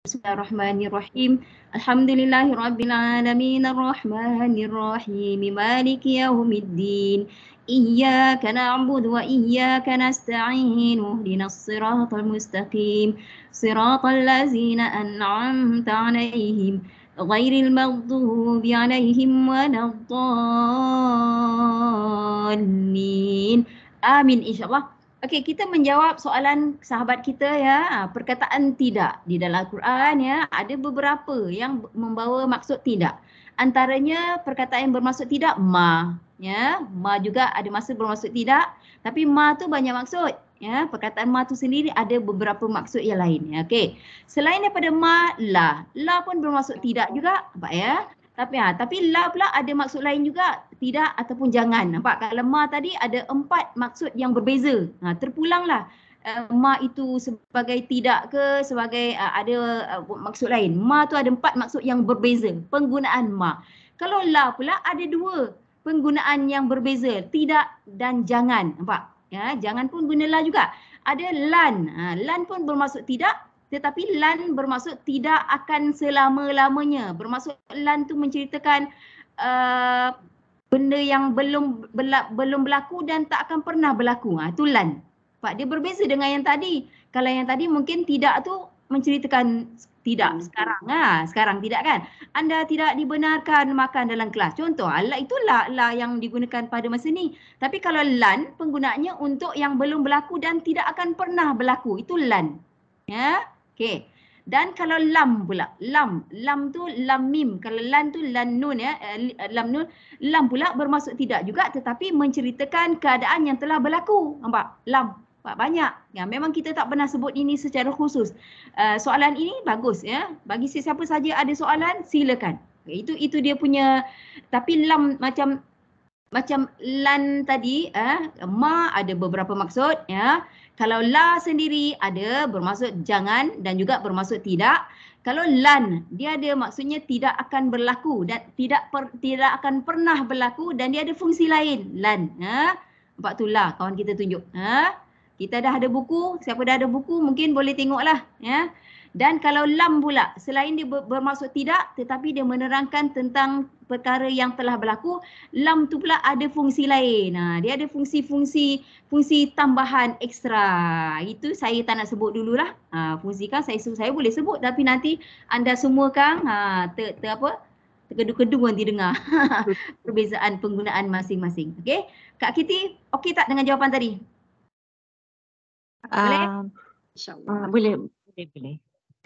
Bismillahirrahmanirrahim. Alhamdulillahirabbil alamin arrahmanir rahim maliki yaumiddin. Iyyaka na'budu wa iyyaka nasta'in. Ihdinas siratal mustaqim. Siratal ladzina an'amta 'alaihim ghairil maghdubi 'alaihim waladdallin. Amin insyaallah. Okey, kita menjawab soalan sahabat kita ya. Perkataan tidak di dalam Al-Quran ya, ada beberapa yang membawa maksud tidak. Antaranya perkataan yang bermaksud tidak ma ya. Ma juga ada masa bermaksud tidak, tapi ma tu banyak maksud ya. Perkataan ma tu sendiri ada beberapa maksud yang lain ya. Okey. Selain daripada ma, la. La pun bermaksud tidak juga, nampak ya. Tapi la pula ada maksud lain juga, tidak ataupun jangan. Nampak kalau ma tadi ada 4 maksud yang berbeza. Terpulanglah ma itu sebagai tidak ke sebagai ada maksud lain. Ma tu ada 4 maksud yang berbeza penggunaan ma. Kalau la pula ada 2 penggunaan yang berbeza, tidak dan jangan. Nampak? Ya, jangan pun guna la juga. Ada lan. Lan pun bermaksud tidak, tetapi lan bermaksud tidak akan selama-lamanya. Bermaksud lan tu menceritakan benda yang belum berlaku dan tak akan pernah berlaku. Itu lan. Pak, dia berbeza dengan yang tadi. Kalau yang tadi mungkin tidak tu menceritakan tidak sekarang. Sekarang tidak kan. Anda tidak dibenarkan makan dalam kelas. Contoh, la itulah la yang digunakan pada masa ni. Tapi kalau lan penggunaannya untuk yang belum berlaku dan tidak akan pernah berlaku. Itu lan. Ya. Okey. Dan kalau lam pula, lam tu lam mim. Kalau lan tu lan nun ya, lam nun. Lam pula bermaksud tidak juga tetapi menceritakan keadaan yang telah berlaku. Nampak? Lam. Banyak. Ya, memang kita tak pernah sebut ini secara khusus. Soalan ini bagus ya. Bagi sesiapa saja ada soalan, silakan. Itu dia punya. Tapi lam macam lan tadi, ma ada beberapa maksud ya. Kalau la sendiri ada bermaksud jangan dan juga bermaksud tidak. Kalau lan dia ada maksudnya tidak akan berlaku dan tidak akan pernah berlaku dan dia ada fungsi lain. Lan. Nampak tu lah kawan kita tunjuk. Kita dah ada buku, siapa dah ada buku mungkin boleh tengoklah ya. Dan kalau lam pula, selain dia bermaksud tidak tetapi dia menerangkan tentang perkara yang telah berlaku, lam tu pula ada fungsi lain. Dia ada fungsi tambahan ekstra. Itu saya tak nak sebut dululah. Fungsi kan saya boleh sebut tapi nanti anda semua kan terkedu-kedu nanti dengar perbezaan penggunaan masing-masing. Okey? Kak Kitty, okey tak dengan jawapan tadi? Boleh? InsyaAllah. Boleh.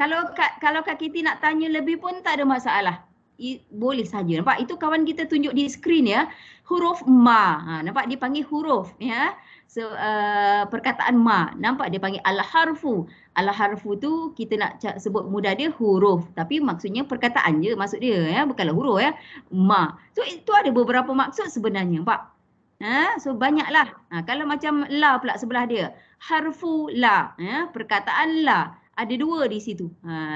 Kalau Kak Kitty nak tanya lebih pun tak ada masalah. Boleh saja. Nampak itu kawan kita tunjuk di skrin ya. Huruf ma. Nampak dia panggil huruf ya. So perkataan ma. Nampak dia panggil al-harfu. Al-harfu tu kita nak sebut mudah dia huruf. Tapi maksudnya perkataan je maksud dia ya. Bukanlah huruf ya. Ma. So itu ada beberapa maksud sebenarnya. Nampak? So banyaklah. Kalau macam la pula sebelah dia. Harfu la. Perkataan la. Ada 2 di situ.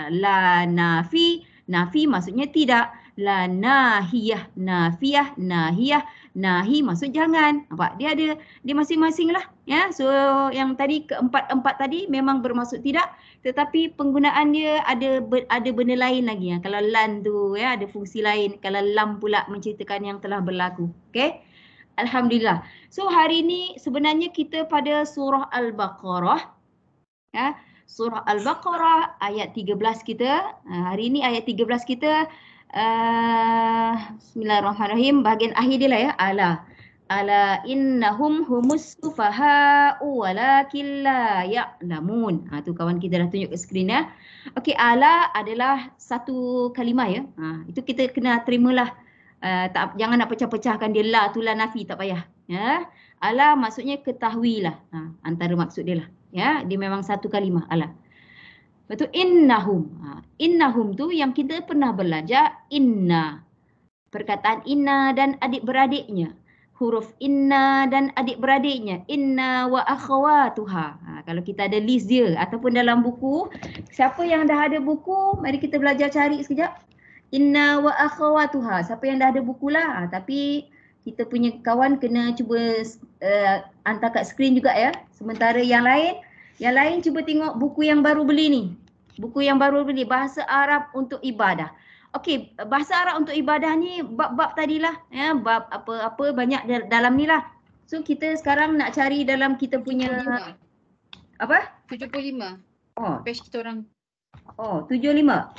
La nafi. Nafi maksudnya tidak. La nahiyah. Nafiyah. Nahiyah. Nahi maksud jangan. Nampak? Dia ada dia masing-masing lah. Ya? So yang tadi keempat tadi memang bermaksud tidak. Tetapi penggunaan dia ada benda lain lagi. Kalau lan tu ya, ada fungsi lain. Kalau lam pula menceritakan yang telah berlaku. Okey? Alhamdulillah. So hari ini sebenarnya kita pada surah Al-Baqarah. Ya. Surah Al-Baqarah ayat 13 kita. Hari ini ayat 13 kita. Bismillahirrahmanirrahim. Bahagian akhir dia lah ya. Ala innahum humus sufaha'u walakin la ya'lamun. Tu kawan kita dah tunjuk ke skrin ya. Okey, ala adalah satu kalimah ya. Itu kita kena terimalah. Jangan nak pecah-pecahkan dia la tu la nafi, tak payah. Ya. Ala maksudnya ketahuilah. Antara maksud dia lah. Ya, dia memang satu kalimah ala. Lepas tu innahum. Innahum tu yang kita pernah belajar inna. Perkataan inna dan adik-beradiknya. Huruf inna dan adik-beradiknya. Inna wa akhawatuha. Kalau kita ada list dia ataupun dalam buku. Siapa yang dah ada buku, mari kita belajar cari sekejap. Inna wa akhawatuha. Siapa yang dah ada buku lah. Tapi kita punya kawan kena cuba hantar kat skrin juga ya. Sementara yang lain cuba tengok buku yang baru beli ni. Buku yang baru beli, Bahasa Arab untuk Ibadah. Okey, Bahasa Arab untuk Ibadah ni bab-bab tadilah, ya, bab apa-apa banyak dalam ni lah. So kita sekarang nak cari dalam kita punya 75. apa? 75. Oh, Page kita orang. oh 75.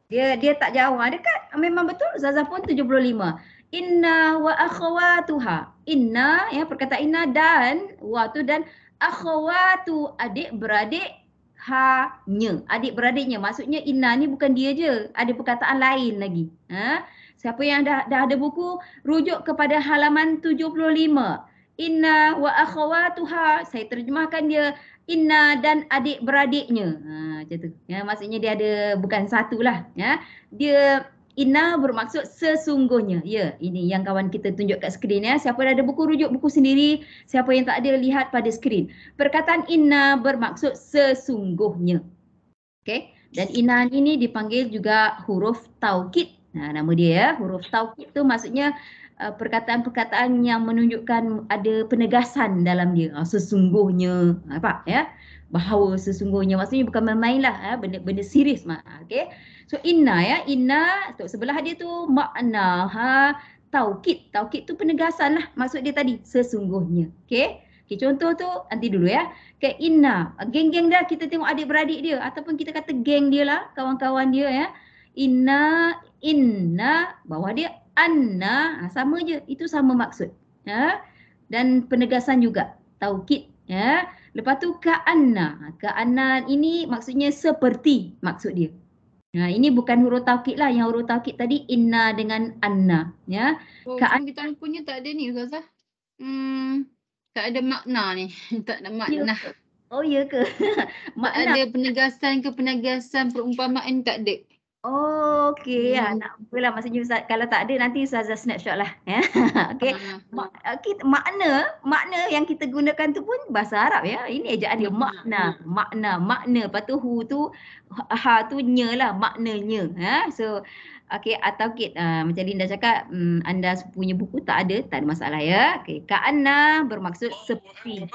Dia tak jauh. Dekat memang betul Ustazah pun 75. Inna wa akhawatuha. Inna, ya, perkataan inna, dan wa tu, dan akhawatu, adik-beradik, hanya adik-beradiknya. Maksudnya inna ni bukan dia je, ada perkataan lain lagi. Siapa yang dah ada buku, rujuk kepada halaman 75. Inna wa akhawatuha, saya terjemahkan dia, inna dan adik-beradiknya. Macam tu. Ya, maksudnya dia ada bukan satu lah, ya. Dia inna bermaksud sesungguhnya. Ya, ini yang kawan kita tunjuk kat skrin, ya. Siapa dah ada buku, rujuk buku sendiri. Siapa yang tak ada, lihat pada skrin. Perkataan inna bermaksud sesungguhnya. Okey. Dan inna ini dipanggil juga huruf taukid. Nama dia, ya. Huruf taukid tu maksudnya perkataan-perkataan yang menunjukkan ada penegasan dalam dia. Sesungguhnya, apa, ya? Bahawa sesungguhnya, maksudnya bukan main-main lah, ya? Benda serius. Okey. So inna, ya, inna tu sebelah dia tu makna taukid. Taukid tu penegasan lah, maksud dia tadi sesungguhnya. Okey. Okay, contoh tu nanti dulu, ya. Okay, inna, geng-geng dah kita tengok adik-beradik dia ataupun kita kata geng dia lah, kawan-kawan dia, ya. Inna, bawah dia anna, sama je, itu sama maksud, ya. Dan penegasan juga, taukid, ya. Lepas tu ka'anna ini maksudnya seperti, maksud dia. Ini bukan huruf taukid lah, yang huruf taukid tadi inna dengan anna, ya. Oh, cuma kita punya tak ada ni, Ustazah. Tak ada makna ni. Tak ada makna. Oh, ya ke? Makna. Tak ada penegasan perumpamaan, tak ada. Oh, okey. Nak apalah, maksudnya Ustaz, kalau tak ada nanti Ustazah snapshot lah, ya. Okey. Makna yang kita gunakan tu pun bahasa Arab, ya. Ini ejaan dia, makna. Lepas tu hu tu, ha tu nya lah, maknanya, ha. So okey, taukid, macam Linda cakap, anda punya buku tak ada masalah, ya. Okey, ka'anna bermaksud seperti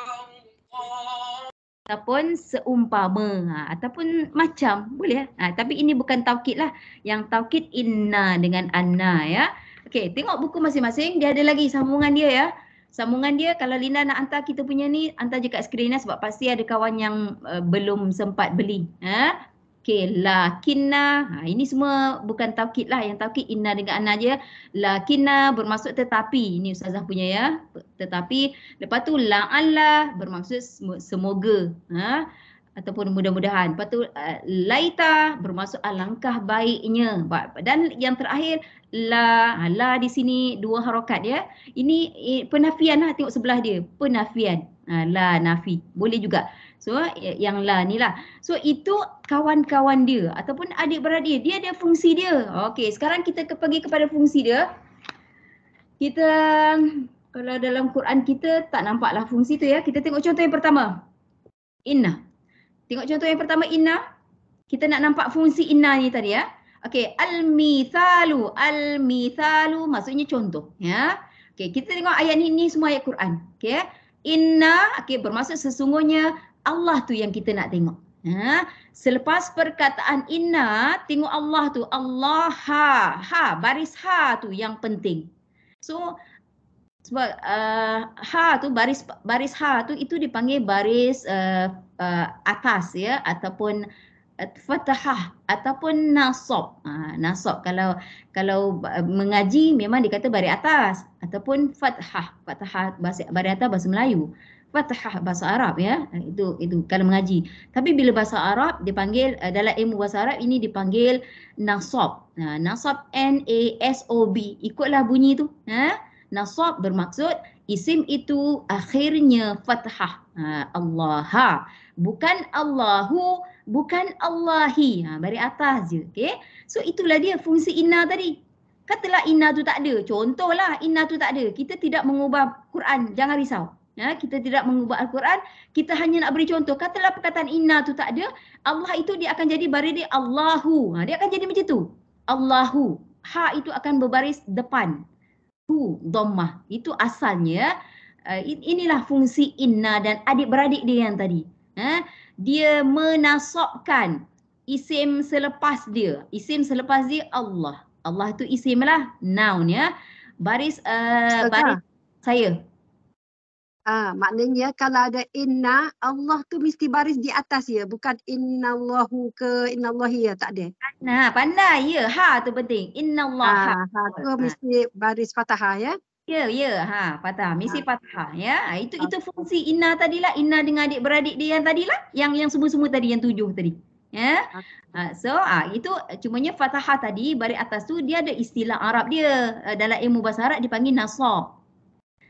ataupun seumpama, ataupun macam, boleh. Tapi ini bukan taukid lah. Yang taukid inna dengan anna, ya. Okey, tengok buku masing-masing, dia ada lagi sambungan dia, ya. Sambungan dia, kalau Linda nak hantar kita punya ni, hantar je kat skrin, sebab pasti ada kawan yang belum sempat beli. Okey, lakinna, ini semua bukan taukid lah. Yang taukid inna dengan anna je. Lakinna bermaksud tetapi, ini Ustazah punya, ya. Tetapi, lepas tu la'alla bermaksud semoga, ataupun mudah-mudahan. Lepas tu laita bermaksud alangkah baiknya. Dan yang terakhir la di sini dua harakat, ya. Ini penafian lah, tengok sebelah dia, penafian. La nafi, boleh juga. So yang la ni lah. So itu kawan-kawan dia ataupun adik-beradik dia ada fungsi dia. Okey, sekarang kita pergi kepada fungsi dia. Kita kalau dalam Quran kita tak nampaklah fungsi tu, ya. Kita tengok contoh yang pertama. Inna. Tengok contoh yang pertama inna. Kita nak nampak fungsi inna ni tadi, ya. Okey, al-mithalu maksudnya contoh, ya. Okey, kita tengok ayat ni semua ayat Quran. Okey. Inna, okey, bermaksud sesungguhnya Allah tu yang kita nak tengok. Selepas perkataan inna, tengok Allah tu. Allah, baris ha tu yang penting. So sebab ha tu, baris ha tu itu dipanggil baris atas, ya, ataupun fathah ataupun nasab. Nasab kalau mengaji memang dikata baris atas ataupun fathah baris atas bahasa Melayu. Fathah bahasa Arab, ya. Itu kalau mengaji. Tapi bila bahasa Arab dipanggil, dalam ilmu bahasa Arab ini dipanggil nasab. Nasab NASOB. Ikutlah bunyi tu. Nasab bermaksud isim itu akhirnya fathah. Allah. Bukan Allahu, bukan Allahi. Baris atas je. Okay? So itulah dia fungsi inna tadi. Katalah inna tu tak ada. Contohlah inna tu tak ada. Kita tidak mengubah Quran. Jangan risau. Kita tidak mengubah Al-Quran, kita hanya nak beri contoh. Katalah perkataan inna tu tak ada, Allah itu dia akan jadi baris dia Allahu. Dia akan jadi macam tu. Allahu. Ha itu akan berbaris depan. Hu, dhammah. Itu asalnya. Inilah fungsi inna dan adik-beradik dia yang tadi. dia menasabkan isim selepas dia. Isim selepas dia Allah. Allah tu isim lah, noun ya. Baris baris saya. Maknanya kalau ada inna, Allah tu mesti baris di atas ya, bukan innallahu ke innallahi ya, tak ada. Nah, pandai ya. Ha tu penting. Innallaha. Ha tu mesti baris fathah ya. Ya, fathah. Mesti fathah ya. Itu fungsi inna tadilah, inna dengan adik-beradik dia yang tadilah, yang semua-semua tadi, yang 7 tadi. Ya. So itu cumanya fathah tadi baris atas tu dia ada istilah Arab dia. Dalam ilmu bahasa Arab dipanggil nasab.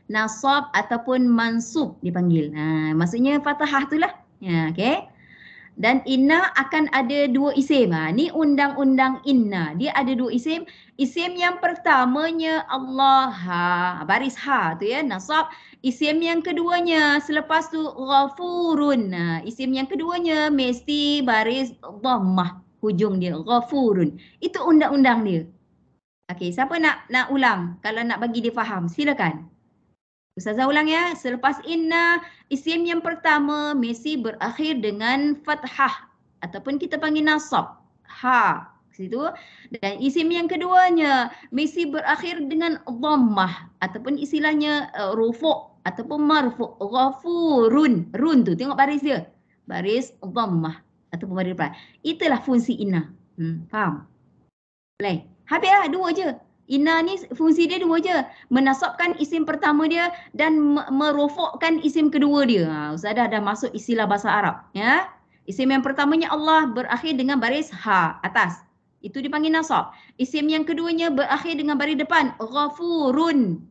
Nasab ataupun mansub dipanggil. Maksudnya fathah itulah. Ya, okey. Dan inna akan ada 2 isim. Ni undang-undang inna. Dia ada 2 isim. Isim yang pertamanya Allah, baris ha tu ya, nasab. Isim yang keduanya selepas tu ghafurun. Isim yang keduanya mesti baris dhammah hujung dia, ghafurun. Itu undang-undang dia. Okey, siapa nak ulang? Kalau nak bagi dia faham, silakan. Ustazah ulang ya. Selepas inna, isim yang pertama mesti berakhir dengan fathah ataupun kita panggil nasab. Ha. Situ. Dan isim yang keduanya mesti berakhir dengan dhammah ataupun istilahnya rufu' ataupun marfu'. Ghafurun. Run tu. Tengok baris dia. Baris dhammah ataupun baris depan. Itulah fungsi inna. Faham? Boleh? Habis lah. 2 je. Inna ni fungsi dia 2 je. Menasabkan isim pertama dia dan merofokkan isim kedua dia. Ustazah dah masuk istilah bahasa Arab. Ya. Isim yang pertamanya Allah berakhir dengan baris ha atas. Itu dipanggil nasab. Isim yang keduanya berakhir dengan baris depan. Ghafurun.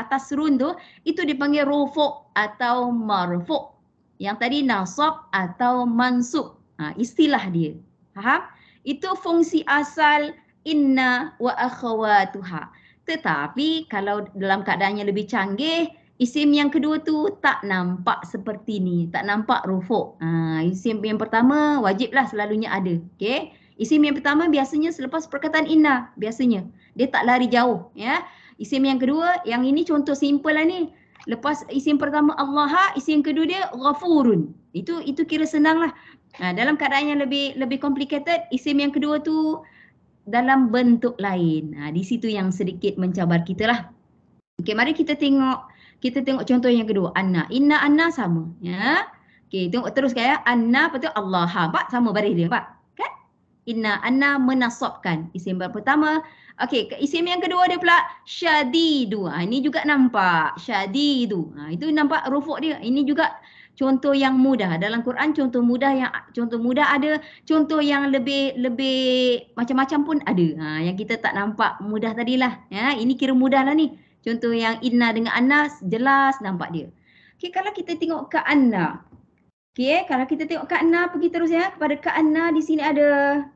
Atas run tu. Itu dipanggil rofok atau marfu'. Yang tadi nasab atau mansub. Istilah dia. Faham? Itu fungsi asal inna wa akhawatuha. Tetapi kalau dalam keadaan yang lebih canggih, isim yang kedua tu tak nampak seperti ni, tak nampak rufuk. Isim yang pertama wajiblah selalunya ada. Okey. Isim yang pertama biasanya selepas perkataan inna, biasanya. Dia tak lari jauh, ya. Isim yang kedua, yang ini contoh simple lah ni. Lepas isim pertama Allah, isim kedua dia ghafurun. Itu kira senang lah. Dalam keadaan yang lebih complicated, isim yang kedua tu dalam bentuk lain. Di situ yang sedikit mencabar kita lah. Okey, mari kita tengok contoh yang kedua. Anna. Inna anna sama. Ya. Okey, tengok terus ya. Anna betul Allah. Nampak sama baris dia. Nampak? Kan? Inna anna menasabkan. Isim pertama. Okey, isim yang kedua dia pula syadidu. Ini juga nampak. Syadidu. Itu nampak rufuk dia. Ini juga contoh yang mudah. Dalam Quran contoh mudah ada, contoh yang lebih macam-macam pun ada. Yang kita tak nampak mudah tadilah. Ya, ini kira mudah lah ni. Contoh yang inna dengan anna jelas nampak dia. Okey, kalau kita tengok ke anna. Okey, kalau kita tengok ke anna, pergi terus ya kepada ke anna. Di sini ada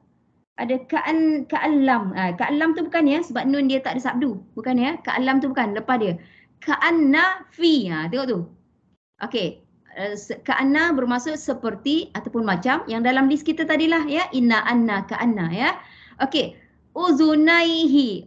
ka'allam. Ka'allam tu bukan ya, sebab nun dia tak ada sabdu. Bukan ya, ka'allam tu bukan, lepas dia. Ka'anna fi. Tengok tu. Okey. Ka'anna bermaksud seperti ataupun macam yang dalam list kita tadilah ya, inna anna ka'anna ya. Okey, uzunaihi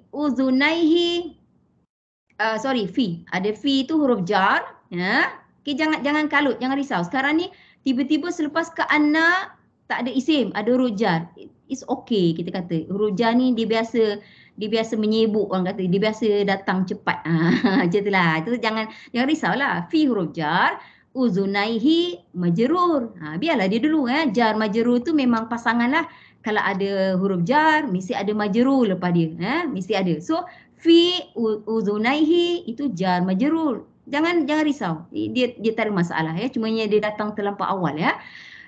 fi, ada fi tu huruf jar ya. Okey, jangan kalut, jangan risau. Sekarang ni tiba-tiba selepas ka'anna tak ada isim, ada huruf jar. It's okay kita kata. Huruf jar ni dia biasa menyebuk, orang kata dia biasa datang cepat. Macam itulah. Itu jangan risaulah. Fi huruf jar, uzunaihi majrur. Biarlah dia dulu ya. Jar majrur tu memang pasangan lah. Kalau ada huruf jar mesti ada majrur lepas dia. Mesti ada. So fi uzunaihi itu jar majrur. Jangan risau. Dia tak ada masalah ya. Cumanya dia datang terlampau awal ya.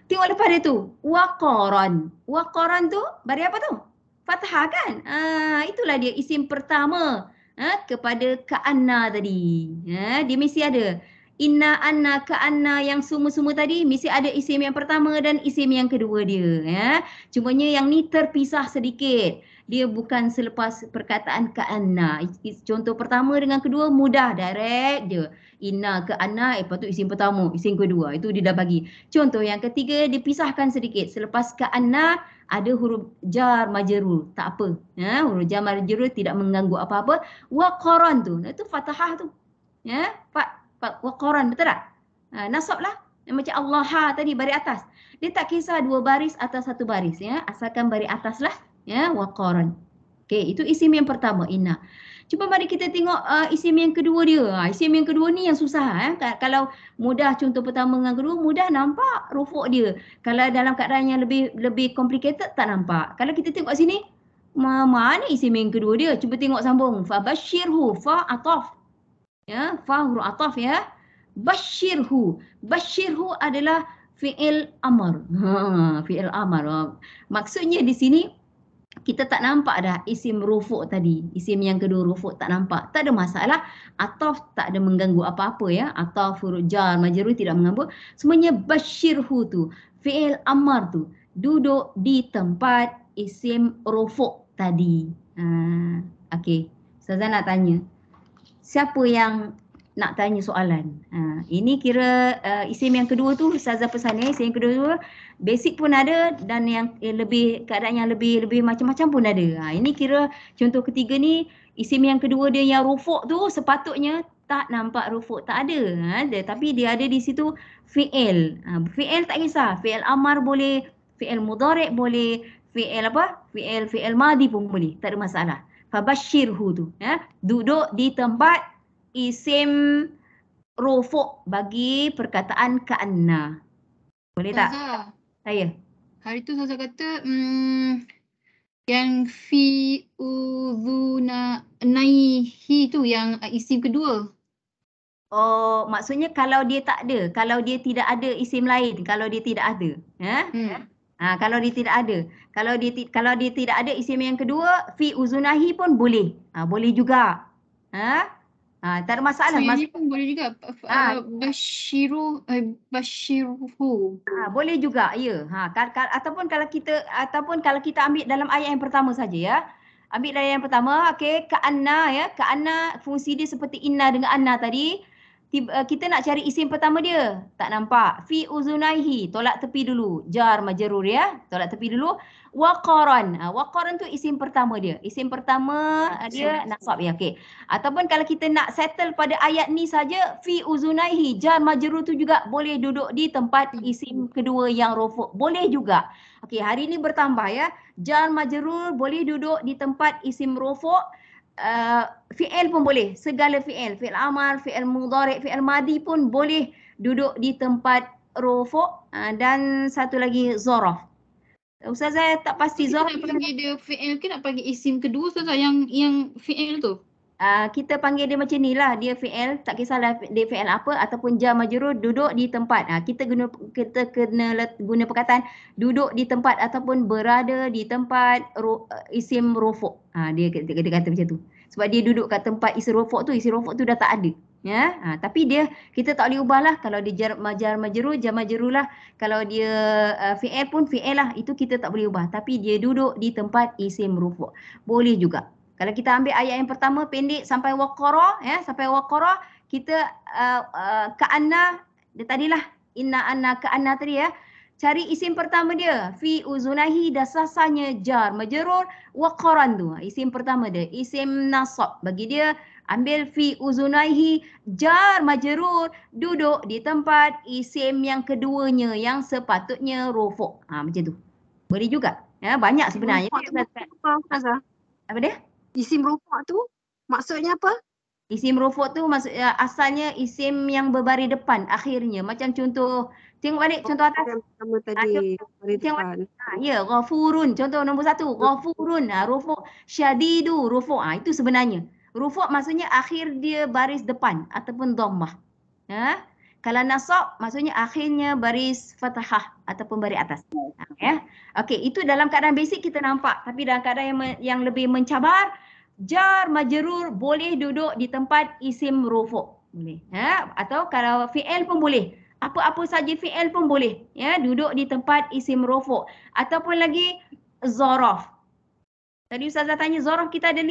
Tengok lepas dia tu. Waqaran. Waqaran tu baris apa tu? Fathah kan? Itulah dia isim pertama kepada ka'anna tadi. Dia mesti ada. Inna anna ka'anna yang semua-semua tadi mesti ada isim yang pertama dan isim yang kedua dia. Ya. Cumanya yang ni terpisah sedikit. Dia bukan selepas perkataan ka'anna. Contoh pertama dengan kedua mudah, direct je. Inna ka'anna, lepas tu isim pertama, isim kedua. Itu dia dah bagi. Contoh yang ketiga dipisahkan sedikit. Selepas ka'anna ada huruf jar majrur. Tak apa. Huruf jar majrur tidak mengganggu apa-apa. Waqaran tu. Itu fathah tu. Ya, waqaran betul tak? Nasab lah. Macam Allah tadi baris atas. Dia tak kisah 2 baris atau 1 baris ya, asalkan baris atas lah ya, waqaran. Okey, itu isim yang pertama inna. Cuba mari kita tengok isim yang kedua dia. Isim yang kedua ni yang susah Kalau mudah contoh pertama dengan kedua mudah nampak rufuk dia. Kalau dalam keadaan yang lebih complicated tak nampak. Kalau kita tengok sini mana isim yang kedua dia? Cuba tengok sambung. Fa basyirhu, fa ataf. Ya, fa huruf ataf ya. Basyirhu. Basyirhu adalah fi'il amar. Fi'il amar. Maksudnya di sini kita tak nampak dah isim rufuk tadi. Isim yang kedua rufuk tak nampak. Tak ada masalah. Ataf tak ada mengganggu apa-apa ya. Ataf, huruf jar, majrur tidak mengganggu. Semuanya basyirhu tu. Fi'il amar tu. Duduk di tempat isim rufuk tadi. Okey. Ustazah nak tanya. Siapa yang nak tanya soalan? Ini kira isim yang kedua tu Ustazah pesan isim yang kedua tu basic pun ada dan yang lebih keadaan yang lebih macam-macam pun ada. Ini kira contoh ketiga ni isim yang kedua dia yang rufuk tu sepatutnya tak nampak rufuk, tak ada. Tapi dia ada di situ fi'il. Fi'il tak kisah, fi'il amar boleh, fi'il mudhari' boleh, fi'il apa? Fi'il madi pun boleh, tak ada masalah. Fabasyirhu tu duduk di tempat isim rufuk bagi perkataan ka'anna. Boleh tak? Ustazah, Saya. hari tu Ustazah kata yang fi udhuna naihi tu yang isim kedua. Oh, maksudnya kalau dia tak ada, kalau dia tidak ada isim lain, kalau dia tidak ada. Kalau dia tidak ada. Kalau dia tidak ada isim yang kedua, fi uzunahi pun boleh. Boleh juga. Tak ada masalah. So, ini pun boleh juga. Basyirhu. Boleh juga, ya. Ataupun kalau kita ambil dalam ayat yang pertama saja ya. Ambil dari yang pertama, okey, ka'anna ya. Ka'anna fungsi dia seperti inna dengan anna tadi. Kita nak cari isim pertama dia. Tak nampak. Fi uzunaihi, tolak tepi dulu. Jar majrur ya. Tolak tepi dulu. Waqaran. Waqaran tu isim pertama dia. Isim pertama dia nasab ya. Okey. Ataupun kalau kita nak settle pada ayat ni saja, fi uzunaihi, jar majrur tu juga boleh duduk di tempat isim kedua yang rufuk. Boleh juga. Okey, hari ni bertambah ya. Jar majrur boleh duduk di tempat isim rufuk. Fi'il pun boleh, segala fi'il, fi'il amar, fi'il mudhari', fi'il madi pun boleh duduk di tempat rufuk. Dan satu lagi zaraf. Ustazah tak pasti zaraf. Kita nak panggil dia fi'il ke nak panggil isim kedua Ustazah yang fi'il tu? Kita panggil dia macam ni lah, dia fi'il, tak kisahlah dia fi'il apa ataupun jar majrur duduk di tempat. Kita kena guna perkataan duduk di tempat ataupun berada di tempat isim rufuk. Dia kata macam tu. Sebab dia duduk kat tempat isim rufuk tu dah tak ada. Ya, tapi kita tak boleh ubah lah. Kalau dia jar majrur lah. Kalau dia fi'il pun fi'il lah. Itu kita tak boleh ubah. Tapi dia duduk di tempat isim rufuk. Boleh juga. Kalau kita ambil ayat yang pertama pendek sampai waqara ya, sampai waqara kita ka'anna dia tadilah inna anna ka'anna tadi ya. Cari isim pertama dia fi uzunahi dasasanya jar majrur waqaran tu. Isim pertama dia isim nasab. Bagi dia ambil fi uzunahi jar majrur duduk di tempat isim yang keduanya yang sepatutnya rufuk. Macam tu. Boleh juga. Ya, banyak sebenarnya. Apa dia? Isim rufuk tu maksudnya apa? Isim rufuk tu maksudnya asalnya isim yang berbaris depan akhirnya. Macam contoh, tengok balik contoh atas. Yang pertama tadi, baris depan. Ya, ghafurun. Contoh nombor 1, ghafurun. Rufuk, syadidu, rufuk. Itu sebenarnya. Rufuk maksudnya akhir dia baris depan ataupun dhammah. Kalau nasab maksudnya akhirnya baris fathah ataupun baris atas. Ya. Okey, itu dalam keadaan basic kita nampak. Tapi dalam keadaan yang lebih mencabar, jar majrur boleh duduk di tempat isim rufuk. Boleh. Atau kalau fi'il pun boleh. Apa-apa saja fi'il pun boleh. Ya, duduk di tempat isim rufuk. Ataupun lagi zaraf. Tadi Ustazah tanya zaraf kita ada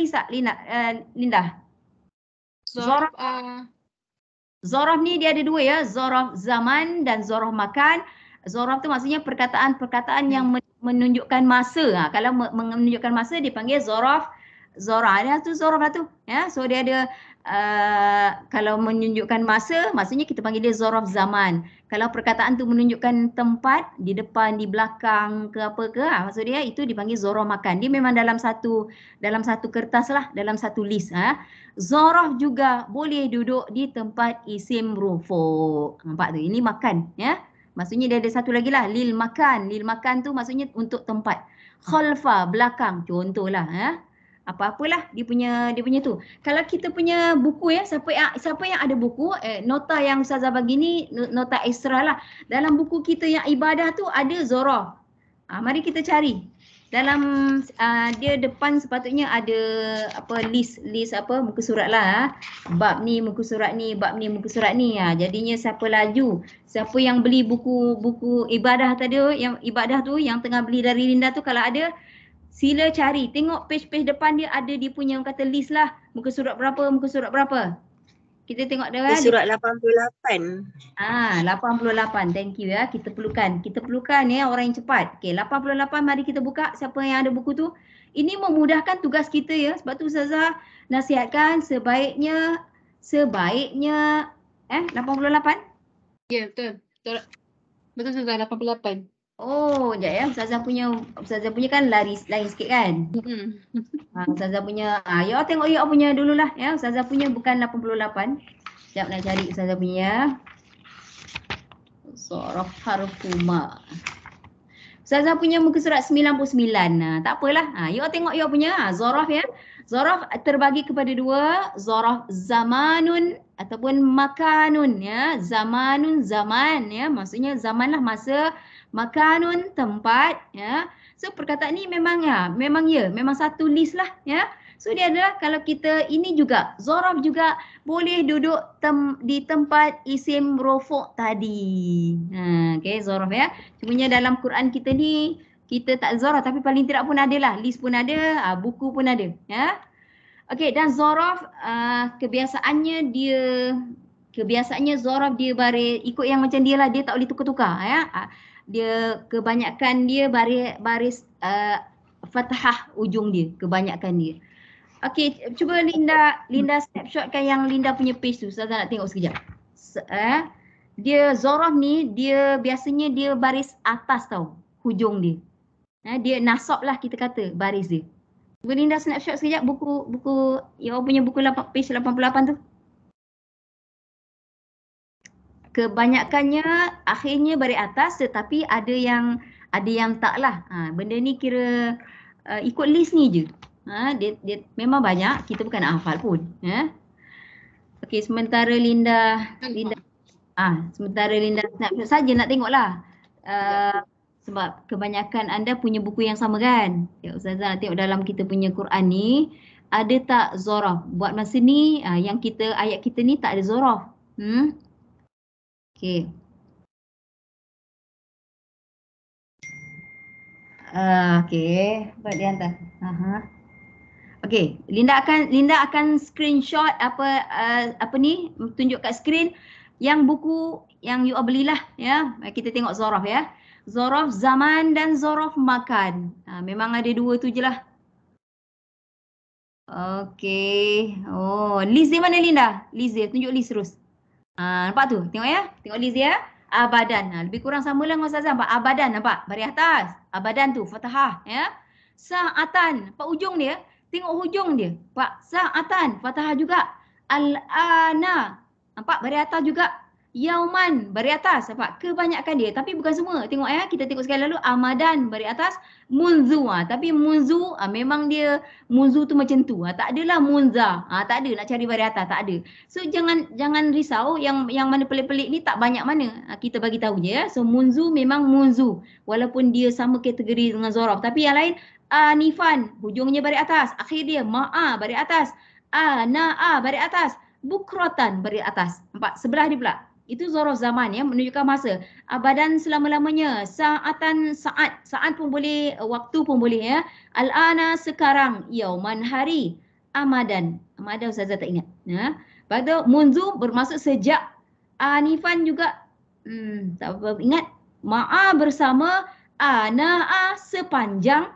Linda. Zaraf ni dia ada dua ya. Zaraf zaman dan zaraf makan. Zaraf tu maksudnya perkataan-perkataan yang menunjukkan masa. Kalau menunjukkan masa dipanggil zaraf. Dia tu zaraf lah tu. Ya, so dia ada kalau menunjukkan masa, maksudnya kita panggil dia zorof zaman. Kalau perkataan tu menunjukkan tempat, di depan, di belakang ke apa ke, maksud dia itu dipanggil zorof makan. Dia memang dalam satu kertas lah, dalam satu list. Zorof juga boleh duduk di tempat isim rufu'. Nampak tu? Ini makan, ya. Maksudnya dia ada satu lagi lah, lil makan. Lil makan tu maksudnya untuk tempat. Khalfa, belakang, contohlah, ya. Apa-apalah dia punya tu. Kalau kita punya buku, ya, siapa yang ada buku, nota yang Ustazah bagi ni nota ekstra lah. Dalam buku kita yang ibadah tu ada zorof. Mari kita cari. Dalam dia depan sepatutnya ada list apa muka surat lah. Bab ni muka surat ni, bab ni muka surat ni. Jadinya siapa laju, siapa yang beli buku ibadah tadi, yang ibadah tu yang tengah beli dari Linda tu, kalau ada sila cari, tengok page depan dia ada dia punya kata list lah. Muka surat berapa, muka surat berapa. Kita tengok dia kan. Surat 88. 88. Thank you ya. Kita perlukan ya orang yang cepat. Okey, 88 mari kita buka siapa yang ada buku tu. Ini memudahkan tugas kita ya. Sebab tu Ustazah nasihatkan sebaiknya 88? Ya, betul. Betul Ustazah, 88. Oh, sekejap ya. Ustazah punya kan lain sikit kan? Ustazah punya, ya tengok ya punya dululah ya. Ustazah punya bukan 88. Sekejap nak cari Ustazah punya. Zorof harfuma. Ustazah punya muka surat 99. Tak apalah. Ya tengok ya punya. Zorof ya. Zorof terbagi kepada dua. Zorof zamanun ataupun makanun ya. Zamanun zaman ya. Maksudnya zaman lah masa. Makanun tempat ya. So perkataan ni memang satu list lah ya. So dia adalah kalau kita ini juga zorof juga boleh duduk di tempat isim rofu' tadi. Okey zorof ya. Cumanya dalam Quran kita ni kita tak zorof tapi paling tidak pun ada lah, list pun ada, buku pun ada ya. Okey, dan zorof kebiasaannya zorof dia baris ikut yang macam dia lah, dia tak boleh tukar-tukar ya. Dia kebanyakan dia baris fathah ujung dia, kebanyakan dia. Okey, cuba Linda snapshotkan yang Linda punya page tu. Ustazah nak tengok sekejap. Dia zorof ni dia biasanya dia baris atas tau, hujung dia. Dia nasab lah kita kata baris dia. Cuba Linda snapshot sekejap buku yang punya buku page 88 tu. Kebanyakannya akhirnya baris atas tetapi ada yang tak lah. Benda ni kira ikut list ni je. Dia memang banyak, kita bukan nak hafal pun. Okey, sementara Linda snapshot saja nak tengoklah. Sebab kebanyakan anda punya buku yang sama kan. Ya, Ustazah nak tengok dalam kita punya Quran ni ada tak zorof. Buat masa ni yang ayat kita ni tak ada zorof. Okey. Okey, buat dia hantar. Okey, Linda akan screenshot apa ni, tunjuk kat skrin yang buku yang you all belilah ya. Kita tengok zorof ya. Zorof zaman dan zorof makan. Memang ada dua tu je lah. Okey. Oh, list dia mana Linda? List dia, tunjuk list terus. Nampak tu? Tengok ya. Tengok list dia. Abadan. Lebih kurang sama lah dengan Ustazah. Nampak abadan, nampak? Baris atas. Abadan tu, fathah ya. Sa'atan. Nampak ujung dia? Tengok hujung dia. Nampak? Sa'atan. Fathah juga. Al-ana. Nampak? Baris atas juga. Yauman. Baris atas. Nampak? Kebanyakan dia. Tapi bukan semua. Tengok ya. Kita tengok sekali lalu. Amadan. Baris atas. Munzu. Tapi munzu memang dia munzu tu macam tu. Tak adalah munza. Tak ada nak cari baris atas. Tak ada. So jangan risau. Yang mana pelik-pelik ni tak banyak mana. Kita bagi tahu je ya. So munzu memang munzu. Walaupun dia sama kategori dengan zorof. Tapi yang lain. Anifan. Hujungnya baris atas. Akhir dia. Ma'a baris atas. Na'a baris atas. Bukrotan baris atas. Nampak? Sebelah dia pula. Itu zorof zaman ya, menunjukkan masa. Abadan selama-lamanya. Sa'atan saat pun boleh, waktu pun boleh ya. Al-ana sekarang. Yauman hari. Amadan Ustazah tak ingat. Lepas tu munzu bermaksud sejak. Anifan juga tak apa ingat. Ma'a bersama. Na'a sepanjang.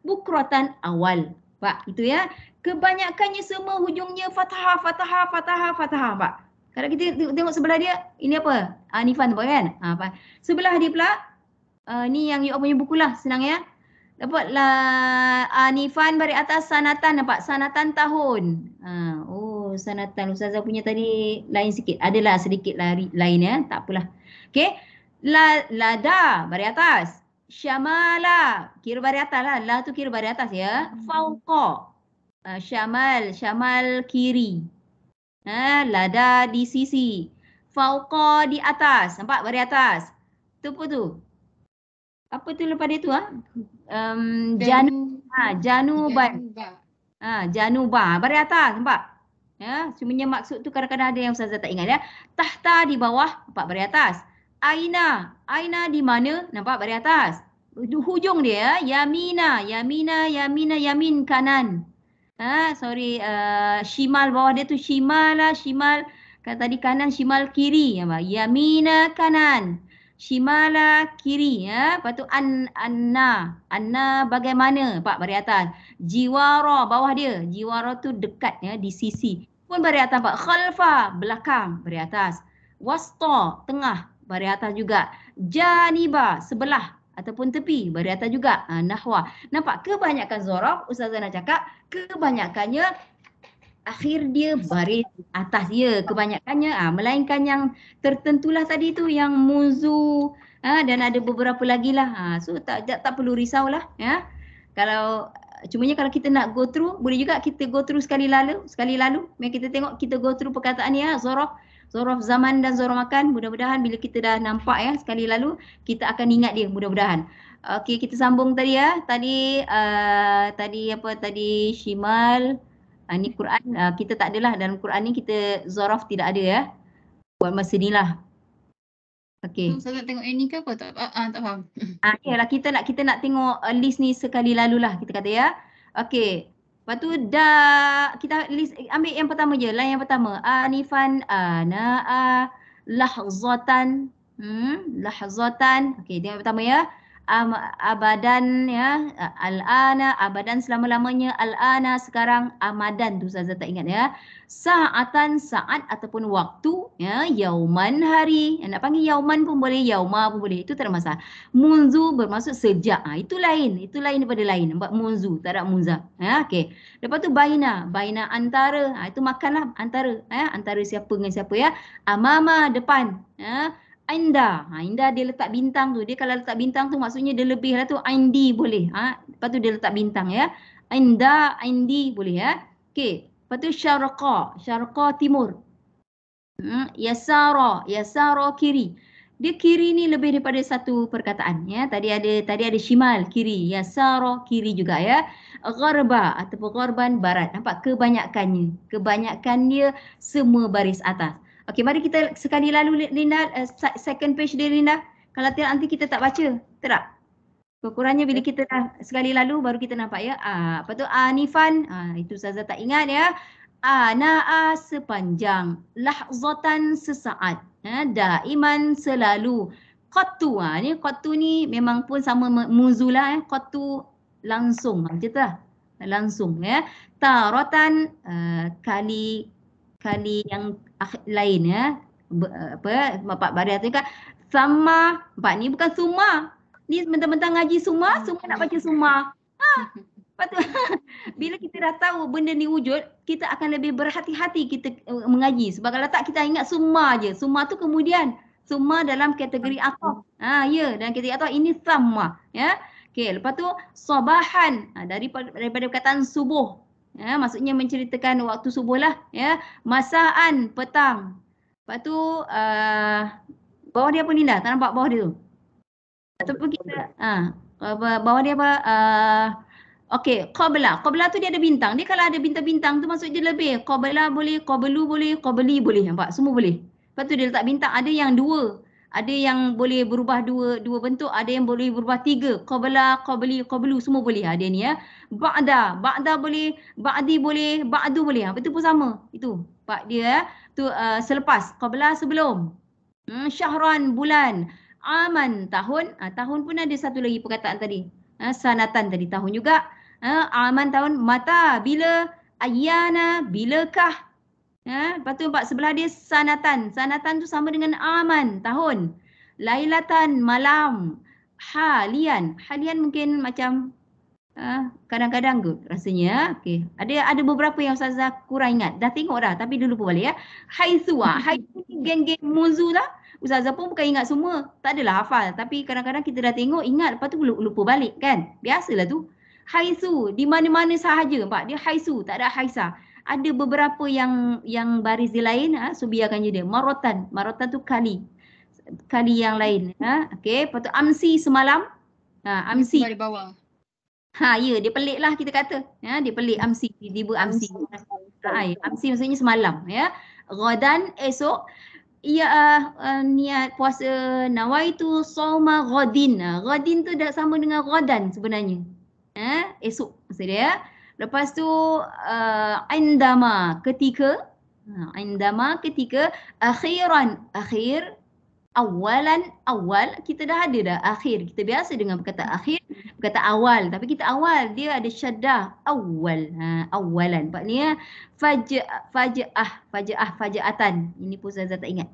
Bukrotan awal. Pak, itu ya. kebanyakannya semua hujungnya fathah, fathah, fathah, fathah, Pak. Kalau kita tengok sebelah dia, ini apa? Anifan nampak kan? Pak. Sebelah dia pula, ni yang you punya buku lah, senang ya. Dapatlah Anifan baris atas sanatan, nampak? Sanatan tahun. Oh, sanatan. Ustazah punya tadi lain sikit. Adalah sedikit lain ya, tak apalah. Okey. Lada baris atas. Syamala, kira baris atas lah. La tu kira baris atas ya. Fauqa. Syamal kiri. Lada di sisi. Fauqa di atas. Nampak baris atas. Tu apa tu? Apa tu lepas dia tu Januban. Januba. Baris atas nampak? Ya, cumanya maksud tu kadang-kadang ada yang Ustazah tak ingat ya. Tahta di bawah, nampak baris atas. Aina di mana? Nampak baris atas. Hujung dia Yamina, yamin kanan. Shimal bawah dia tu shimal. Kan tadi kanan, shimal kiri. Yamina kanan. Shimala kiri ya. Lepas tu anna bagaimana? Pak baris atas. Jiwara bawah dia. Jiwara tu dekat ya, di sisi. Pun baris atas Pak. Khalfa belakang baris atas. Wasta tengah baris atas juga. Janiba sebelah ataupun tepi baris atas juga. Nahwa. Nampak kebanyakan zoraf Ustazah nak cakap kebanyakannya akhir dia baris atas ya, kebanyakannya melainkan yang tertentulah tadi tu yang munzu dan ada beberapa lagi lah. So tak perlu risaulah ya. Kalau cumanya kalau kita nak go through, boleh juga kita go through sekali lalu. Mari kita tengok, kita go through perkataan ya, zoraf zaman dan zoraf makan. Mudah-mudahan bila kita dah nampak ya sekali lalu, kita akan ingat dia mudah-mudahan. Okey, kita sambung tadi ya. Tadi Shimal. Ni Quran, kita tak adalah dalam Quran ni kita zoraf tidak ada ya. Buat masa ni lah. Okey. Saya nak tengok ini ke apa? Tak faham. Yalah kita nak tengok list ni sekali lalu lah kita kata ya. Okey. Lepas tu kita list, ambil yang pertama je, line yang pertama. Anifan, ana'a, lahzatan. Lahzatan. Okey, dia yang pertama ya. Abadan ya, al-ana, abadan selama-lamanya, al-ana sekarang, amadan tu Ustazah tak ingat ya. Sa'atan, saat ataupun waktu ya, yauman hari. Nak panggil yauman pun boleh, yauma pun boleh, itu tak ada masalah. Munzu bermaksud sejak. Itu lain daripada lain. Nampak munzu, tak ada munza. Ya, okey. Lepas tu baina antara. Itu makanlah antara antara siapa dengan siapa ya. Amama depan ya. Inda dia letak bintang tu. Dia kalau letak bintang tu maksudnya dia lebih lah tu. Indi boleh. Lepas tu dia letak bintang ya. Indi boleh ya. Okey. Lepas tu syarqa timur. Yasara kiri. Dia kiri ni lebih daripada satu perkataan ya. Tadi ada shimal kiri, yasara kiri juga ya. Gharba ataupun gharban barat. Nampak kebanyakannya semua baris atas. Okey, mari kita sekali lalu Linda, second page dia Linda. Kalau tidak nanti kita tak baca. Tak? Kekurangnya bila kita dah sekali lalu baru kita nampak ya. Apa tu anifan? Itu Ustazah tak ingat ya. Ana'a sepanjang. Lahzatan sesaat. Daiman selalu. Qattu. Qattu ni memang pun sama muzulah ya. Qattu langsung. Macam tu lah. Langsung ya. Taratan kali yang lain ya. Bapak baris tu kan sama. Nampak ni bukan suma. Ni mentang-mentang ngaji suma nak baca suma. Lepas tu bila kita dah tahu benda ni wujud, kita akan lebih berhati-hati kita mengaji. Sebab kalau tak kita ingat suma je. Suma tu kemudian. Suma dalam kategori ataf. Ya, dalam kategori ataf ini sama ya. Okey, lepas tu sabahan daripada perkataan subuh. Ya, maksudnya menceritakan waktu subuh lah ya. Masaan petang. Lepas tu bawah dia apa Linda? Tak nampak bawah dia tu. Ataupun kita bawah dia apa? Okey, qabla. Qabla tu dia ada bintang. Dia kalau ada bintang-bintang tu maksud dia lebih. Qabla boleh, qablu boleh, qabli boleh. Nampak? Semua boleh. Lepas tu dia letak bintang. Ada yang dua. Ada yang boleh berubah dua bentuk, ada yang boleh berubah tiga. Qabla, qabli, qablu semua boleh. Ada ni ya. Ba'da boleh, ba'di boleh, ba'du boleh. Itu pun sama. Itu pak dia tu selepas, qabla sebelum. Syahran bulan, aman tahun. Tahun pun ada satu lagi perkataan tadi. Sanatan tadi tahun juga. Aman tahun, mata bila Ayyana, bilakah. Lepas tu sebelah dia sanatan. Sanatan tu sama dengan aman, tahun. Lailatan, malam. Halian. Halian mungkin macam kadang-kadang kot rasanya. Okey. Ada beberapa yang Ustazah kurang ingat. Dah tengok dah tapi dia lupa balik ya. Haitsu. Haitsu ni geng-geng munzu lah. Ustazah pun bukan ingat semua. Tak adalah hafal. Tapi kadang-kadang kita dah tengok, ingat. Lepas tu lupa balik kan. Biasalah tu. Haitsu. Di mana-mana sahaja. Nampak? Dia haitsu. Tak ada haisa. Ada beberapa yang baris dia lain. So biarkan je dia. Marotan. Marotan tu kali. Kali yang lain. Okey. Lepas tu amsi semalam. Amsi. Di bawah. Ya, dia pelik lah kita kata. Dia pelik amsi, tiba amsi. Amsi maksudnya semalam ya. Ghadan esok. Ya, niat puasa nawaitu shauma ghadin. Ghadin tu dah sama dengan ghadan sebenarnya. Esok maksud dia. Lepas tu indama ketika. Indama ketika akhiran akhir. Awalan, awal, kita dah ada dah akhir. Kita biasa dengan perkata akhir, perkata awal. Tapi kita awal, dia ada syaddah awal. Awalan. Maknanya fajaatan. Ini pun Ustazah tak ingat.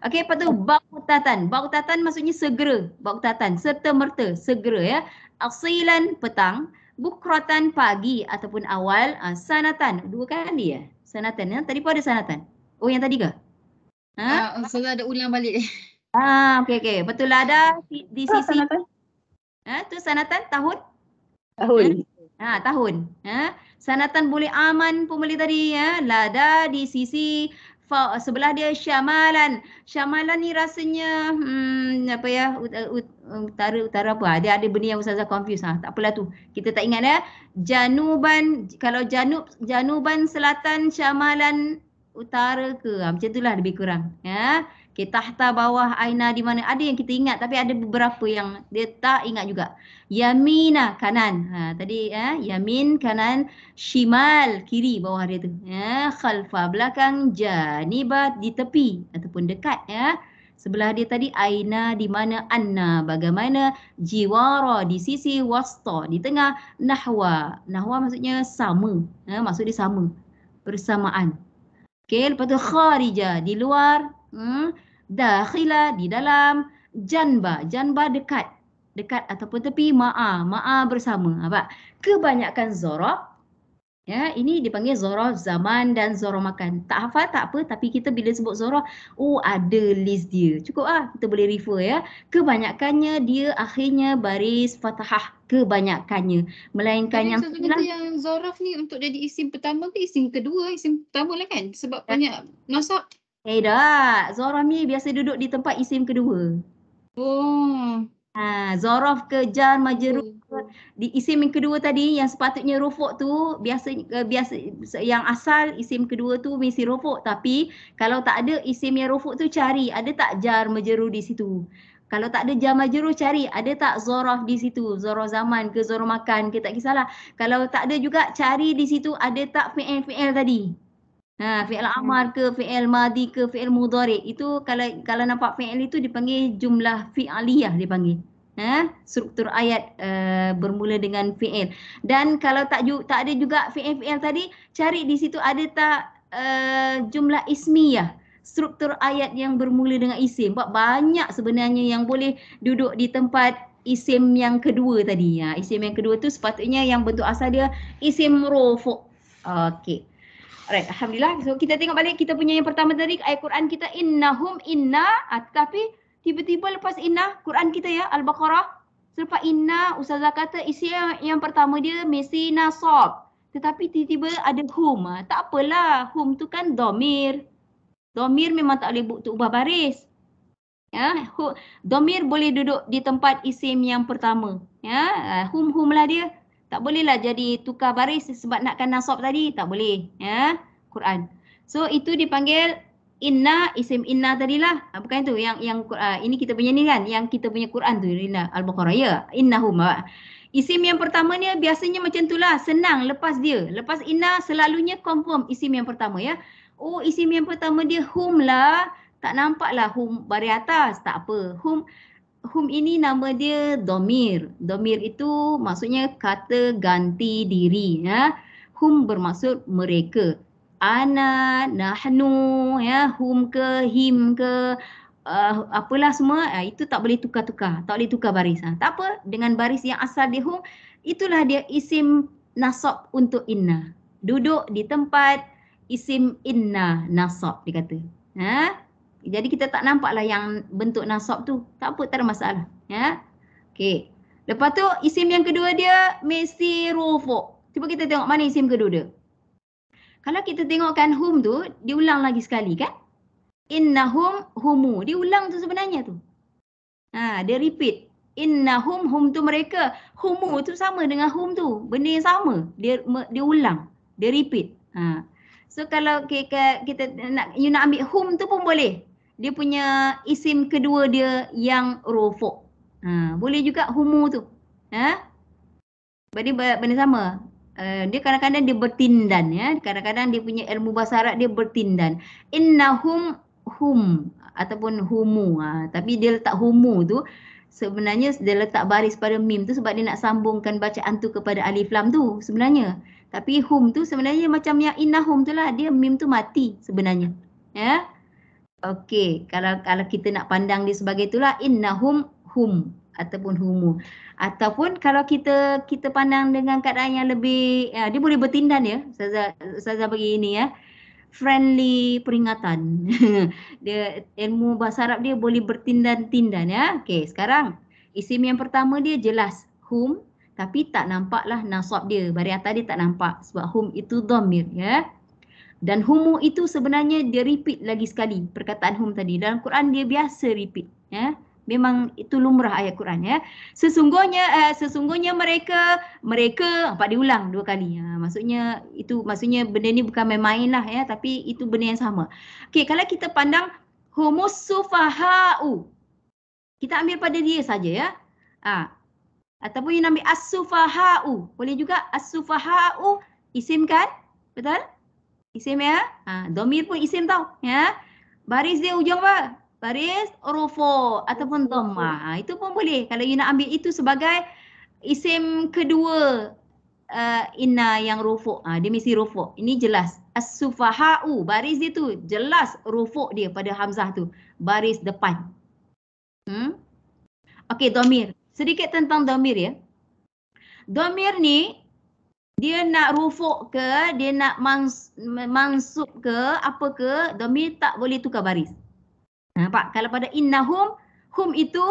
Okey, lepas tu bautatan. Bautatan maksudnya segera. Bautatan, serta-merta, segera ya. Asilan, petang. Bukratan, pagi ataupun awal. Sanatan, 2 kali ya. Sanatan, ya. Tadi pun ada sanatan. Oh, yang tadi ke? Ustazah ada ulang balik. Okey. Betul lah ada di sisi. Sanatan. Tu sanatan tahun? Tahun. Tahun. Sanatan boleh aman pun boleh tadi ya. Lada di sisi sebelah dia syamalan. Syamalan ni rasanya apa ya? Utara apa? Dia ada benda yang Ustazah confuse. Tak apalah tu. Kita tak ingat ya. Januban, kalau januban selatan, syamalan utara ke, macam itulah lebih kurang ya. Okay, tahta, bawah, aina, di mana, ada yang kita ingat tapi ada beberapa yang dia tak ingat juga. Yamina, kanan. Tadi yamin, kanan. Shimal, kiri, bawah dia tu ya. Khalfa, belakang. Janibat, di tepi ataupun dekat ya. Sebelah dia tadi aina, di mana, anna, bagaimana. Jiwara, di sisi. Wasta, di tengah. Nahwa, nahwa maksudnya sama maksud dia sama, bersamaan. Okay, lepas tu kharija, di luar. Dakhila, di dalam. Janba, janba dekat. Dekat ataupun tepi. Ma'a bersama. Kebanyakan zorof. Ya, ini dipanggil zorof zaman dan zorof makan. Tak hafal tak apa, tapi kita bila sebut zorof, ada list dia. Cukup kita boleh refer ya. Kebanyakannya dia akhirnya baris fathah. Kebanyakannya. Melainkan yang yang zorof ni untuk jadi isim pertama ke isim kedua? Isim pertama lah kan? Sebab banyak nasab. Tak. Zorof ni biasa duduk di tempat isim kedua. Oh. Zorof ke jar majrur di isim yang kedua tadi yang sepatutnya rufuk tu biasa yang asal isim kedua tu mesti rufuk, tapi kalau tak ada isim yang rufuk tu cari ada tak jar majrur di situ. Kalau tak ada jar majrur cari ada tak zorof di situ, zorof zaman ke zorof makan ke, tak kisahlah. Kalau tak ada juga cari di situ ada tak fi'il tadi. Fi'il amar ke, fi'il madi ke, fi'il mudhari. Itu kalau nampak fi'il itu dipanggil jumlah fi'aliyah dipanggil. Struktur ayat bermula dengan fi'il. Dan kalau tak ada juga fi'il tadi, cari di situ ada tak jumlah ismiyah. Struktur ayat yang bermula dengan isim. Banyak sebenarnya yang boleh duduk di tempat isim yang kedua tadi. Isim yang kedua tu sepatutnya yang bentuk asal dia isim rufu'. Okey. Alright, alhamdulillah. So kita tengok balik kita punya yang pertama tadi ayat Quran kita innahum inna, tapi tiba-tiba lepas inna Quran kita ya Al-Baqarah selepas inna Ustazah kata isim yang pertama dia mesti nasab. Tetapi tiba-tiba ada hum. Tak apalah, hum tu kan dhamir. Dhamir memang tak boleh ubah baris. Ya, dhamir boleh duduk di tempat isim yang pertama. Ya, hum lah dia. Tak bolehlah jadi tukar baris sebab nakkan nasab tadi. Tak boleh. Ya, Quran. So itu dipanggil inna, isim inna tadilah. Bukan itu. Yang ini kita punya ni kan. Yang kita punya Quran tu. Inna Al-Baqarah. Ya, innahum. Isim yang pertama ni biasanya macam itulah. Senang lepas dia. Lepas inna selalunya confirm isim yang pertama ya. Oh, isim yang pertama dia hum lah. Tak nampak lah hum baris atas. Tak apa. Hum ini nama dia dhamir. Dhamir itu maksudnya kata ganti diri. Ya. Hum bermaksud mereka. Ana, nahnu, ya, hum ke, him ke, apalah semua, itu tak boleh tukar-tukar, tak boleh tukar baris. Tak apa, dengan baris yang asal dia hum, itulah dia isim nasab untuk inna. Duduk di tempat isim inna nasab, dia kata. Jadi kita tak nampaklah yang bentuk nasab tu. Tak apa, tak ada masalah. Okey. Lepas tu isim yang kedua dia mesti rufu'. Cuba kita tengok mana isim kedua dia. Kalau kita tengokkan hum tu, diulang lagi sekali kan? Innahum humu. Dia ulang tu sebenarnya tu. Dia repeat. Innahum, hum tu mereka. Humu tu sama dengan hum tu. Benda yang sama. Dia ulang. Dia repeat. So kalau kita you nak ambil hum tu pun boleh. Dia punya isim kedua dia yang rufu'. Boleh juga humu tu. Benda sama. Dia kadang-kadang dia bertindan, ya. Kadang-kadang dia punya ilmu bahasa Arab dia bertindan. Innahum hum ataupun humu. Tapi dia letak humu tu sebenarnya dia letak baris pada mim tu sebab dia nak sambungkan bacaan tu kepada alif lam tu sebenarnya. Tapi hum tu sebenarnya macam yang innahum tu lah, dia mim tu mati sebenarnya. Ya. Okey, kalau kita nak pandang dia sebagai itulah innahum hum ataupun humu. Ataupun kalau kita pandang dengan keadaan yang lebih, dia boleh bertindan, ya. Ustazah bagi ini, ya. Friendly peringatan. Dia ilmu bahasa Arab dia boleh bertindan-tindan, ya. Okey, sekarang isim yang pertama dia jelas hum, tapi tak nampaklah nasab dia. Baris atas dia tak nampak sebab hum itu dhamir, ya. Dan humu itu sebenarnya dia repeat lagi sekali perkataan hum tadi. Dalam Quran dia biasa repeat, ya. Memang itu lumrah ayat Quran, ya. Sesungguhnya mereka apa diulang 2 kali. Maksudnya benda ni bukan main-main lah, ya, tapi itu benda yang sama. Okey, kalau kita pandang humus sufaha'u. Kita ambil pada dia saja, ya. Ataupun yang ambil as-sufaha'u. Boleh juga as-sufaha'u isim kan? Betul? Isim, ya. Dhamir pun isim tau, ya. Baris dia ujung apa? Baris rufu' ataupun dhammah. Itu pun boleh. Kalau you nak ambil itu sebagai isim kedua inna yang rufu'. Dia mesti rufu'. Ini jelas. As-sufaha'u. Baris dia tu jelas rufu' dia pada hamzah tu. Baris depan. Okey, dhamir. Sedikit tentang dhamir, ya. Dhamir ni dia nak rufu' ke, dia nak mansub ke, apa ke, dhamir tak boleh tukar baris. Nampak? Kalau pada innahum, hum itu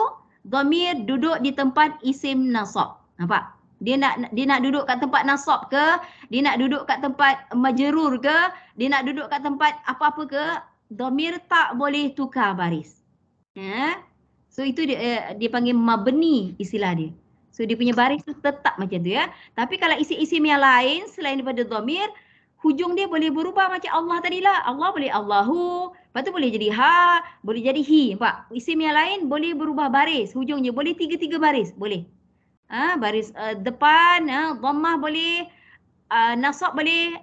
dhamir duduk di tempat isim nasab. Nampak? Dia nak duduk kat tempat nasab ke, dia nak duduk kat tempat majrur ke, dia nak duduk kat tempat apa-apa ke, dhamir tak boleh tukar baris. So itu dia panggil mabni istilah dia. So dia punya baris tu tetap macam tu, ya. Tapi kalau isim-isim yang lain selain daripada dhamir, hujung dia boleh berubah macam Allah tadilah. Allah boleh Allahu, lepas tu boleh jadi ha, boleh jadi hi. Nampak? Isim yang lain boleh berubah baris, hujungnya boleh 3 baris, boleh. Baris depan, dhammah boleh, nasab boleh,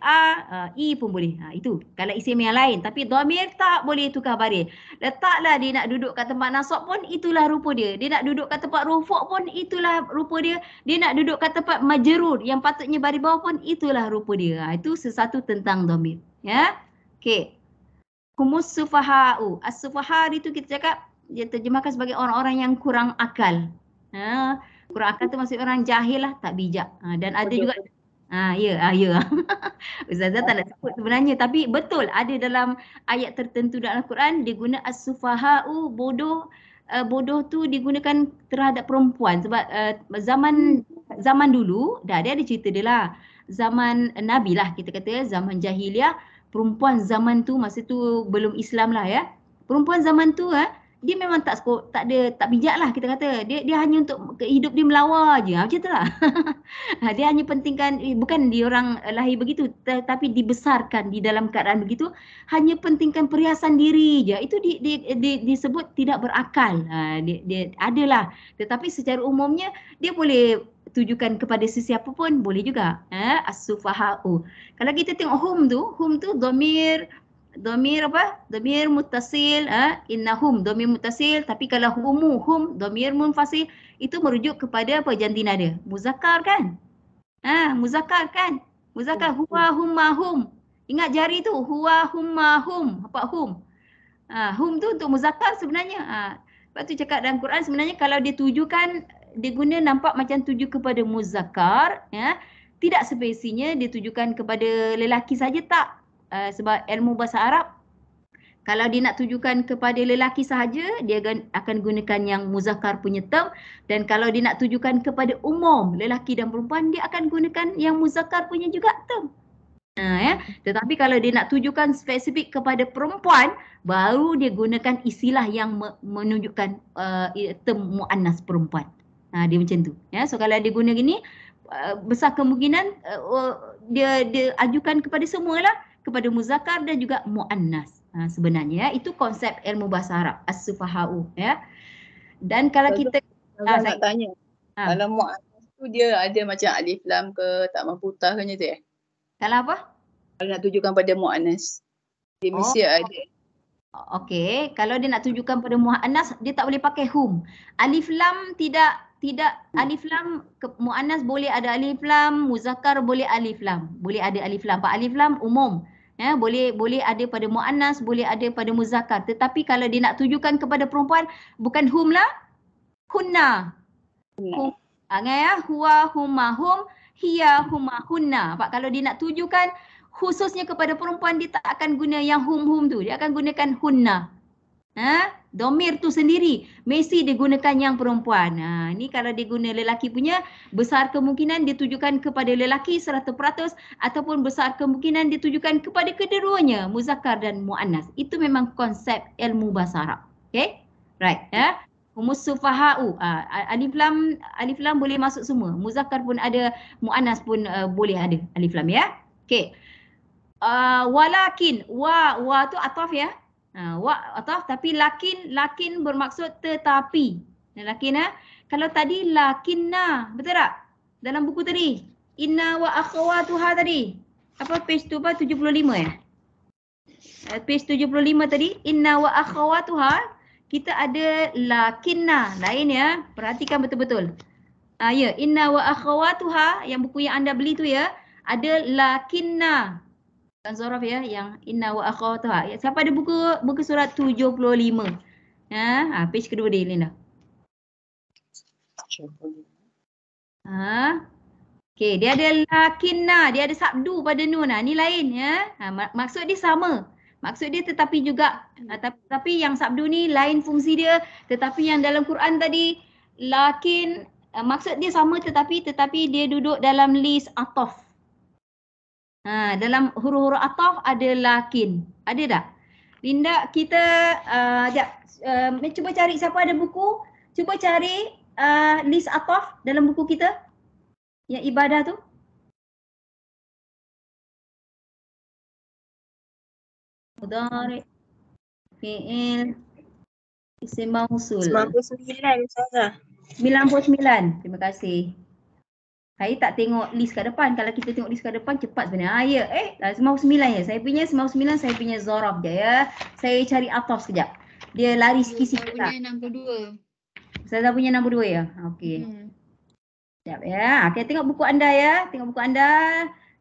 i pun boleh. Itu kalau isim yang lain. Tapi dhamir tak boleh tukar baris. Letaklah dia nak duduk kat tempat nasab pun itulah rupa dia. Dia nak duduk kat tempat rufu' pun itulah rupa dia. Dia nak duduk kat tempat majrur yang patutnya baris bawah pun itulah rupa dia. Itu sesuatu tentang dhamir, ya. Okey. Humus sufaha'u. As-sufaha itu kita cakap dia terjemahkan sebagai orang-orang yang kurang akal. Kurang akal tu maksud orang jahil lah, tak bijak. Dan ada juga ya. Ustazah tak nak sebut sebenarnya, tapi betul ada dalam ayat tertentu dalam Al-Quran dia guna as-sufaha'u, bodoh tu digunakan terhadap perempuan sebab zaman dulu dia ada cerita dia lah. Zaman Nabi lah kita kata, zaman jahiliah, perempuan zaman tu masa tu belum Islam lah, ya. Perempuan zaman tu dia memang tak bijak lah kita kata. Dia hanya untuk hidup dia melawar je. Macam tu lah. Dia hanya pentingkan, bukan dia orang lahir begitu, tapi dibesarkan di dalam keadaan begitu. Hanya pentingkan perhiasan diri je. Itu disebut tidak berakal. Dia adalah. Tetapi secara umumnya dia boleh tujukan kepada sesiapa pun boleh juga. As-sufaha'u. Kalau kita tengok hum tu dhamir apa? Dhamir muttasil, innahum dhamir muttasil, tapi kalau hum dhamir munfasil, itu merujuk kepada apa jantina dia? Muzakkar kan? Muzakkar kan? Muzakkar huwa humma hum. Ingat jari tu huwa humma hum. Apa hum? Hum tu untuk muzakkar sebenarnya. Sebab tu cakap dalam Quran sebenarnya kalau dia tujukan, dia guna nampak macam tuju kepada muzakkar, ya. Tidak spesifiknya ditujukan kepada lelaki saja, tak. Sebab ilmu bahasa Arab, kalau dia nak tujukan kepada lelaki sahaja, dia akan gunakan yang muzakkar punya term. Dan kalau dia nak tujukan kepada umum lelaki dan perempuan, dia akan gunakan yang muzakkar punya juga term. Ya. Tetapi kalau dia nak tujukan spesifik kepada perempuan, baru dia gunakan istilah yang menunjukkan term muannas perempuan. Dia macam tu. Ya. So kalau dia guna gini, besar kemungkinan dia ajukan kepada semualah, kepada muzakkar dan juga muannas. Sebenarnya itu konsep ilmu bahasa Arab, as-sufaha'u, ya. Dan kalau kita saya nak tanya, kalau muannas tu dia ada macam alif lam ke, tak mampu tah ke macam tu Kalau apa? Kalau nak tujukan pada muannas, dia mesti ada. Okey, kalau dia nak tujukan pada muannas, dia tak boleh pakai hum. Alif lam tidak alif lam muannas boleh ada alif lam, muzakkar boleh alif lam. Boleh ada alif lam. Pak alif lam umum. Ya, boleh ada pada muannas, boleh ada pada muzakkar. Tetapi kalau dia nak tujukan kepada perempuan, bukan hum lah, hunna. Hum. Ya, huwa humma hum, hiya humma hunna. Pak kalau dia nak tujukan khususnya kepada perempuan, dia tak akan guna yang hum tu, dia akan gunakan hunna. Domir tu sendiri mesti digunakan yang perempuan. Ni kalau dia guna lelaki punya, besar kemungkinan ditujukan kepada lelaki 100% ataupun besar kemungkinan ditujukan kepada kedua-duanya, muzakkar dan muannas. Itu memang konsep ilmu bahasa Arab. Okay? Right. Humus sufaha'u. Alif lam boleh masuk semua. Muzakkar pun ada, muannas pun boleh ada alif lam, ya. Okay. Walakin, wa tu ataf, ya. Wa ataf, tapi lakin bermaksud tetapi. Lakin, kalau tadi lakinna, betul tak? Dalam buku tadi, inna wa akhawatuha tadi. Apa page tu, 75 ya? Page 75 tadi, inna wa akhawatuha, kita ada lakinna, lain ya. Perhatikan betul-betul. Ya, inna wa akhawatuha, yang buku yang anda beli tu ya, ada lakinna. Zoraf ya, yang inna wa akhawatuha. Siapa ada buku surat 75? Page kedua dia, Linda. Okey, dia ada lakinna, dia ada sabdu pada nun. Ni lain ya. Maksud dia sama. Maksud dia tetapi juga, tapi yang sabdu ni lain fungsi dia. Tetapi yang dalam Quran tadi, lakin, maksud dia sama tetapi dia duduk dalam list ataf. Dalam huruf-huruf ataf ada lakin. Ada tak? Linda, kita cuba cari siapa ada buku. Cuba cari list ataf dalam buku kita. Yang ibadah tu. Mudhari, fi'il, isim mausul. 99 Ustazah. 99. Terima kasih. Saya tak tengok list kat depan. Kalau kita tengok list kat depan cepat sebenarnya. Ya, 99 ya. Saya punya 99, saya punya Zoraf je ya. Saya cari ataf sekejap. Dia lari sikit-sikit tak? Saya punya 62. Saya punya 62 ya. Okey. Sekejap ya. Okay, tengok buku anda ya. Tengok buku anda.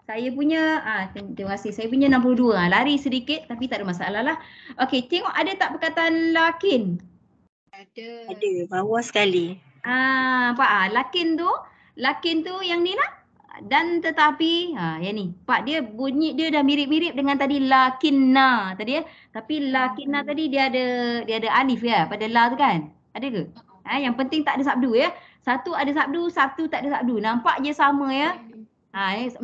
Saya punya, terima kasih. Saya punya 62. Lari sedikit tapi tak ada masalah lah. Okey, tengok ada tak perkataan lakin? Ada. Ada, bawah sekali. Lakin tu yang ni lah. Dan tetapi, yang ni. Pak dia bunyi dia dah mirip-mirip dengan tadi lakinna tadi ya. Tapi lakinna tadi dia ada alif ya pada la tu kan? Ada ke? Yang penting tak ada sabdu ya. Satu ada sabdu, satu tak ada sabdu. Nampak je sama ya.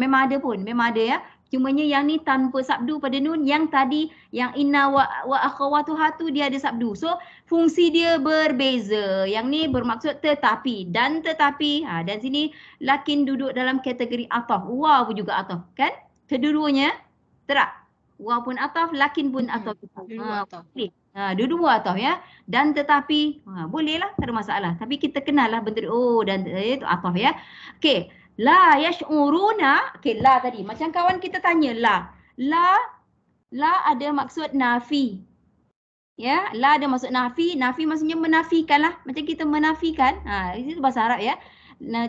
Memang ada pun, memang ada ya. Cumanya yang ni tanpa sabdu pada nun, yang tadi yang inna wa akhawatuha tu dia ada sabdu. So fungsi dia berbeza. Yang ni bermaksud tetapi dan tetapi. Dan sini lakin duduk dalam kategori ataf. Wa pun juga ataf kan? Kedua-duanya terak. Wa pun ataf, lakin pun ataf. Dua-dua ataf ya. Dan tetapi boleh lah, tak ada masalah. Tapi kita kenal lah bentuk dan itu ataf ya. Okey. La yash'uruna. Okey, la tadi. Macam kawan kita tanya la. La ada maksud nafi. Ya, la ada maksud nafi. Nafi maksudnya menafikan lah. Macam kita menafikan. Itu bahasa Arab ya.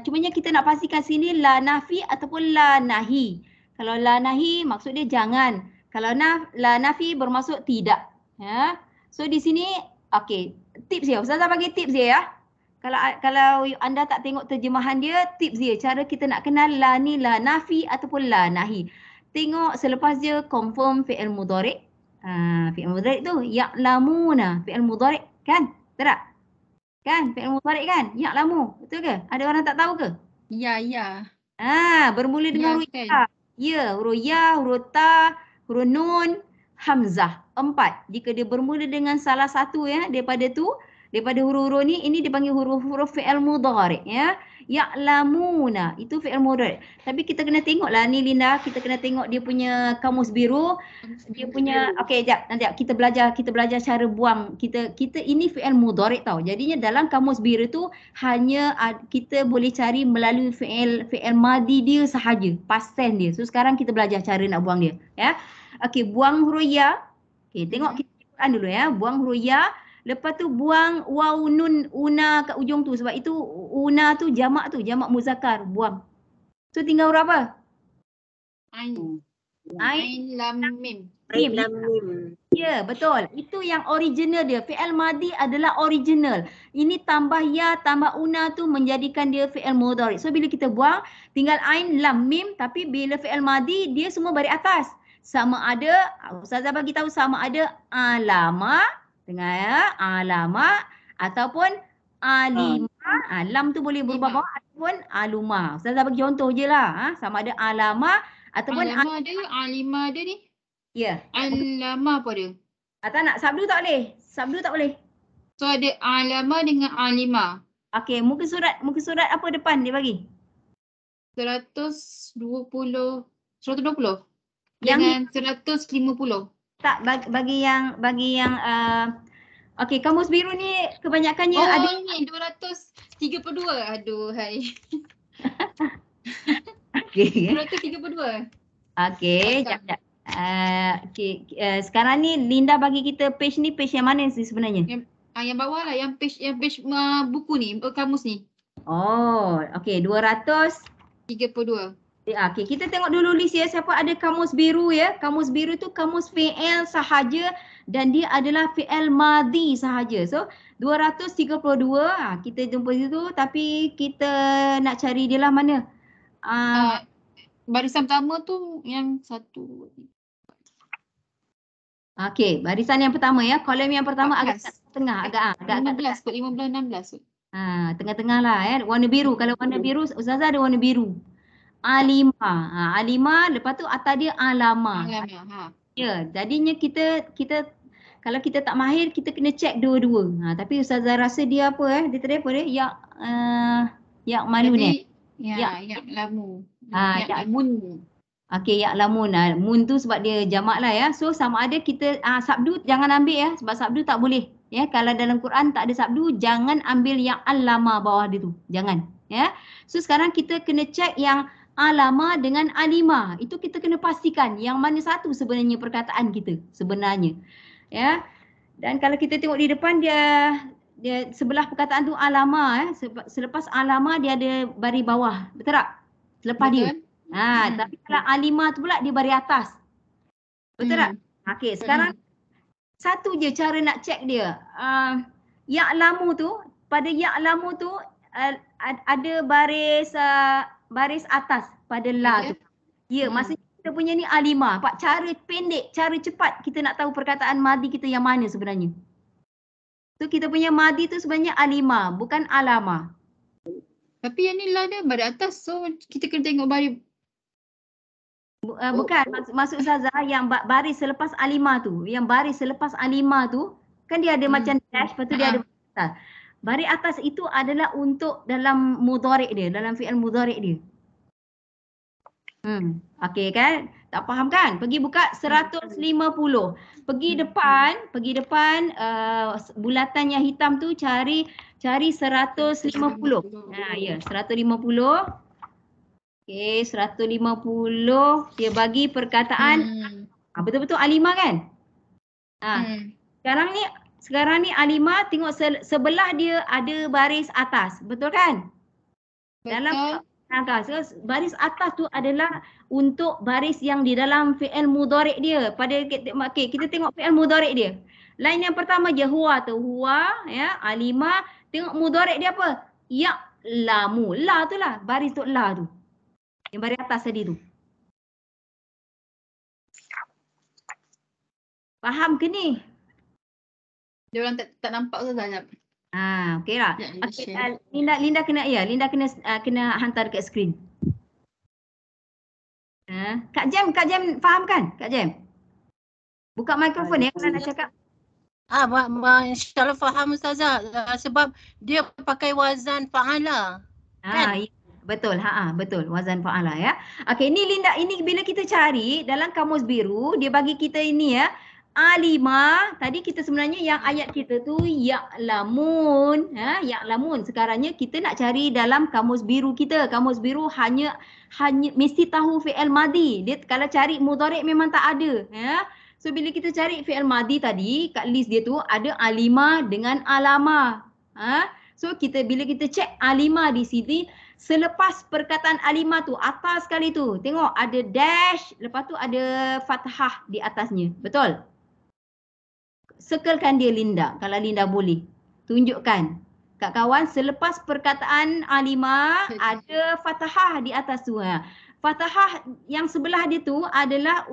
Cumanya kita nak pastikan sini la nafi ataupun la nahi. Kalau la nahi maksud dia jangan. Kalau la nafi bermaksud tidak. Ya. So di sini okey, tips dia. Ustazah bagi tips dia ya. Kalau anda tak tengok terjemahan dia, tips dia cara kita nak kenal la ni la nafi ataupun la nahi. Tengok selepas dia confirm fi'il mudhari'. Fi'il mudhari' tu ya'lamuna, fi'il mudhari' kan? Betul tak? Kan? Fi'il mudhari' kan? Ya'lamu. Betul ke? Ada orang tak tahu ke? Ya, ya. Bermula dengan Ya, huruf kan? ya. Ya, huruf ya, huruf ta, huruf nun, hamzah. 4. Jika dia bermula dengan salah satu ya daripada huruf-huruf ni, ini dipanggil huruf-huruf fi'il mudhari' ya. Ya'lamuna, itu fi'il mudhari'. Tapi kita kena tengoklah ni Linda, kita kena tengok dia punya kamus biru. Dia punya jap nanti kita belajar cara buang. Kita ini fi'il mudhari' tau. Jadinya dalam kamus biru tu hanya kita boleh cari melalui fi'il madi dia sahaja, past tense dia. So sekarang kita belajar cara nak buang dia ya. Okey, buang huruf ya. Okey, tengok kita Quran dulu ya. Buang huruf ya. Lepas tu buang waw nun una kat ujung tu, sebab itu una tu jamak muzakkar, buang. So tinggal huruf apa? Ain. Ain, Ain, lam, mim. Ain lam mim. Ya, betul. Itu yang original dia. Fi'il madi adalah original. Ini tambah ya, tambah una tu menjadikan dia fi'il mudhari'. So bila kita buang, tinggal ain, lam, mim. Tapi bila fi'il madi, dia semua baris atas. Sama ada, Ustazah bagi tahu sama ada alama, dengar ya, alama ataupun alima. Lam tu boleh berubah bawah ataupun aluma. Ustazah bagi contoh je lah. Sama ada alama ataupun Alama ada, alima ada ni. ya. Alama apa dia? Tak nak, sabdu tak boleh. Sabdu tak boleh. So ada alama dengan alima. Okey, muka surat apa depan dia bagi? 120 Yang dengan 150. Tak, bagi yang okey, kamus biru ni kebanyakannya Oh, ada ni 232. Aduh, hai. okey. 232. Okey, jap. Sekarang ni Linda bagi kita page ni, page yang mana sih sebenarnya? Yang bawah lah, yang page buku ni, kamus ni. Oh, okey, 32. Okey, kita tengok dulu list ya, siapa ada kamus biru ya. Kamus biru tu kamus fi'il sahaja dan dia adalah fi'il madhi sahaja. So 232, kita jumpa situ, tapi kita nak cari dia lah mana. Barisan pertama tu yang satu. Okey, barisan yang pertama ya, kolom yang pertama 14. agak tengah, agak 15 kot, 15, 16. tengah-tengah lah ya, warna biru. Kalau warna biru, Ustazah ada warna biru. Alima. Alima, lepas tu atas dia alama. Ya, jadinya kita kalau kita tak mahir, kita kena check dua-dua. Tapi Ustazah rasa dia apa Dia tadi apa dia? Yak malu ni. Yak lamu. Yak mun. Okey, yak lamun. Mun tu sebab dia jamak lah ya. So sama ada kita sabdu jangan ambil ya, sebab sabdu tak boleh. Ya, kalau dalam Quran tak ada sabdu, jangan ambil yang alama bawah dia tu. Jangan, ya. So sekarang kita kena check yang alama dengan alima. Itu kita kena pastikan yang mana satu sebenarnya perkataan kita sebenarnya. Ya. Dan kalau kita tengok di depan dia sebelah perkataan tu alama selepas alama dia ada baris bawah. Betul tak? Selepas dia. Tapi kalau alima tu pula dia baris atas. Betul tak? Okey, sekarang satu je cara nak check dia. Ya'lamu tu, pada ya'lamu tu ada baris atas pada la tu. Ya, maksudnya kita punya ni alima. Pak, cara pendek, cara cepat kita nak tahu perkataan madi kita yang mana sebenarnya. So kita punya madi tu sebenarnya alima, bukan alama. Tapi yang ni la dia baris atas, so kita kena tengok baris. Bukan, maksud Ustazah yang baris selepas alima tu. Yang baris selepas alima tu kan dia ada macam dash, lepas tu dia ada baris atas. Baris atas itu adalah untuk dalam mudhari' dia, dalam fi'il mudhari' dia. Okey kan? Tak faham kan? Pergi buka 150. Pergi depan bulatan yang hitam tu cari 150. Ya, 150. Okey, 150 dia bagi perkataan betul-betul alima kan? Sekarang ni alima, tengok sebelah dia ada baris atas. Betul kan? Betul. So baris atas tu adalah untuk baris yang di dalam fi'il mudhari' dia. Kita tengok fi'il mudhari' dia. Line yang pertama je huwa tu. Huwa ya, alima. Tengok mudhari' dia apa? Ya'lamu. La tu lah. Baris tu la tu. Yang baris atas tadi tu. Faham ke ni? Dia orang tak nampak Ustazah jap. Okey lah. Sekejap, Okay, Linda kena hantar dekat skrin. Kak Jem faham kan? Kak Jem. Buka mikrofon ya kalau nak cakap. InsyaAllah faham Ustazah. Sebab dia pakai wazan fa'ala. Kan? Ya, betul. Betul. Wazan fa'ala ya. Okey, ni Linda, ini bila kita cari dalam kamus biru, dia bagi kita ini ya. Alima, tadi kita sebenarnya yang ayat kita tu ya'lamun, ya'lamun. Sekarangnya kita nak cari dalam kamus biru kita. Kamus biru hanya mesti tahu fi'il madi. Dia kalau cari mudhari' memang tak ada, ya. So bila kita cari fi'il madi tadi, kat list dia tu ada alima dengan alama. So bila kita cek alima di sini, selepas perkataan alima tu atas sekali tu, tengok ada dash, lepas tu ada fathah di atasnya. Betul? Circlekan dia Linda, kalau Linda boleh. Tunjukkan kat kawan selepas perkataan alima ada fathah di atas tu. Fathah yang sebelah dia tu adalah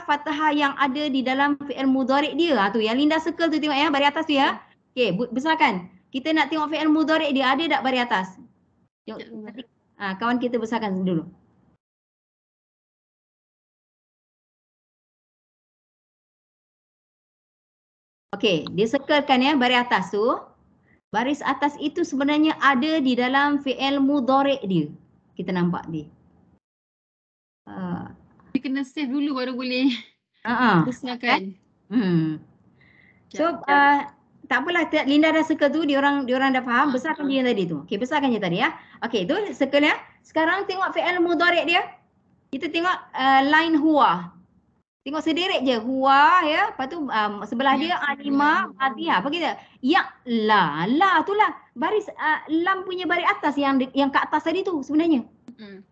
fathah yang ada di dalam fi'il mudhari' dia. Tu yang Linda circle tu, tengok ya, baris atas tu ya. Okey, besarkan. Kita nak tengok fi'il mudhari' dia ada tak baris atas? Tengok. Kawan kita besarkan dulu. Okey, dia circlekan ya baris atas tu. Baris atas itu sebenarnya ada di dalam fi'il mudhari' dia. Kita nampak dia. Dia kena save dulu baru boleh besarkan. So tak apalah, Linda dah circle tu, dia orang dah faham. Besarkan dia tadi tu. Okey, besarkan je tadi ya. Okey, tu circle ya. Sekarang tengok fi'il mudhari' dia. Kita tengok line huwa. Tengok sederik je huwa ya, lepas tu sebelah dia alima madiha. Apa kita? La tu lah baris lam punya baris atas yang kat atas tadi tu sebenarnya.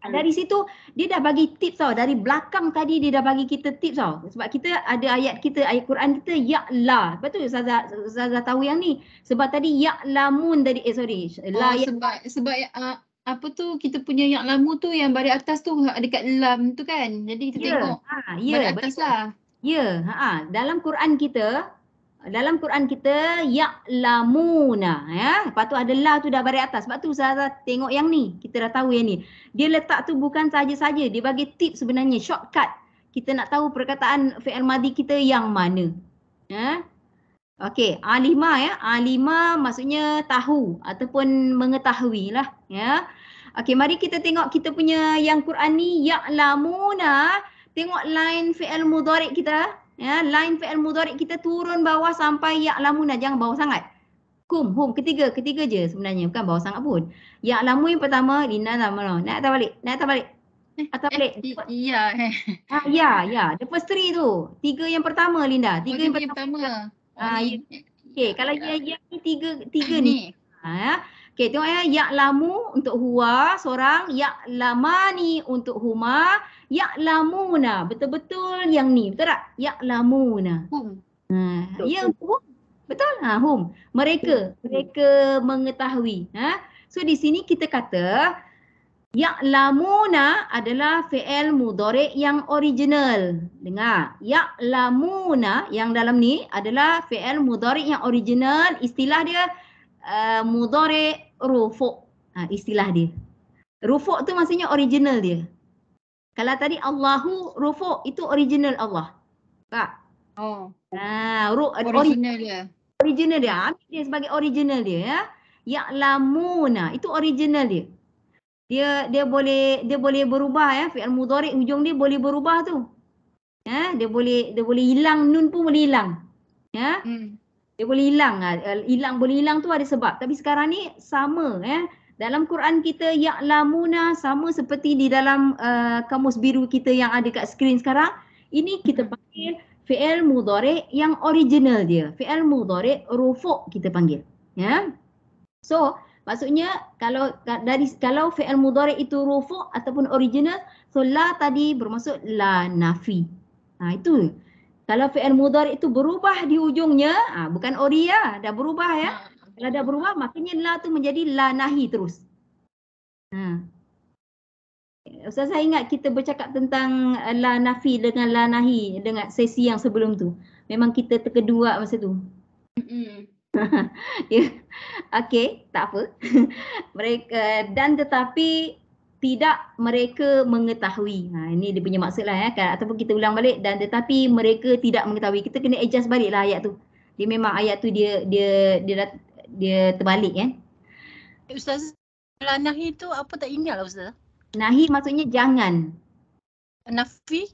Dari situ dia dah bagi tips tau. Dari belakang tadi dia dah bagi kita tips tau. Sebab kita ada ayat Quran kita la. Lepas tu Ustazah tahu yang ni. Sebab tadi ya'lamun tadi Sebab apa tu kita punya yang lamu tu yang baris atas tu dekat lam tu kan. Jadi kita tengok baris atas lah. Ya, dalam Quran kita ya'lamuna ya. Lepas tu ada la tu dah baris atas. Sebab tu Ustazah tengok yang ni. Kita dah tahu yang ni. Dia letak tu bukan saja-saja, dia bagi tips sebenarnya, shortcut. Kita nak tahu perkataan fi'il madi kita yang mana. Ya. Okey, alima ya. Alima maksudnya tahu ataupun mengetahui lah ya. Okey, mari kita tengok kita punya yang Quran ni ya'lamuna. Tengok line fi'il mudhari' kita ya. Line fi'il mudhari' kita turun bawah sampai ya'lamuna, jangan bawah sangat. Hum, ketiga je sebenarnya, bukan bawah sangat pun. Ya'lamu yang pertama, Lina nama. Naik atas balik. Atas balik. Ya. The first three tu. 3 yang pertama Linda. 3 yang pertama. Okey, kalau yang ni tiga ni. Okey, tengok ya, ya'lamu untuk huwa seorang, ya'lamani untuk huma, ya'lamuna betul-betul yang ni, betul tak? Ya'lamuna. Ya, hum. Betul? Hum. Mereka mengetahui. So di sini kita kata ya'lamuna adalah fi'il mudhari' yang original. Dengar. Ya'lamuna yang dalam ni adalah fi'il mudhari' yang original. Istilah dia mudhari' rufu'. Istilah dia. Rufu' tu maksudnya original dia. Kalau tadi Allahu rufu' itu original Allah. Tak? Original dia. Original dia. Ambil dia sebagai original dia ya. Ya'lamuna itu original dia. Dia boleh berubah ya, fi'il mudhari' hujung dia boleh berubah tu. Ya, dia boleh hilang, nun pun boleh hilang. Ya. Dia boleh hilang, boleh hilang tu ada sebab. Tapi sekarang ni sama ya. Dalam Quran kita ya'lamuna sama seperti di dalam kamus biru kita yang ada kat skrin sekarang. Ini kita panggil fi'il mudhari' yang original dia. Fi'il mudhari' rufu' kita panggil. Ya. So Maksudnya kalau fi'il mudhari' itu rufu' ataupun original, so la tadi bermaksud la nafi. Itu. Kalau fi'il mudhari' itu berubah di ujungnya, bukan ori ya, dah berubah ya. Kalau dah berubah maknanya la tu menjadi la nahi terus. Ustaz, saya ingat kita bercakap tentang la nafi dengan la nahi dengan sesi yang sebelum tu. Memang kita terkedua masa tu. Ya. Okey, tak apa. Mereka dan tetapi tidak mereka mengetahui. Ini dia punya maksud lah ya. Ataupun kita ulang balik, dan tetapi mereka tidak mengetahui. Kita kena adjust balik lah ayat tu. Dia memang ayat tu dia terbalik kan. Ustaz, la nahi tu apa tak ingat lah Ustaz? Nahi maksudnya jangan. Nafi?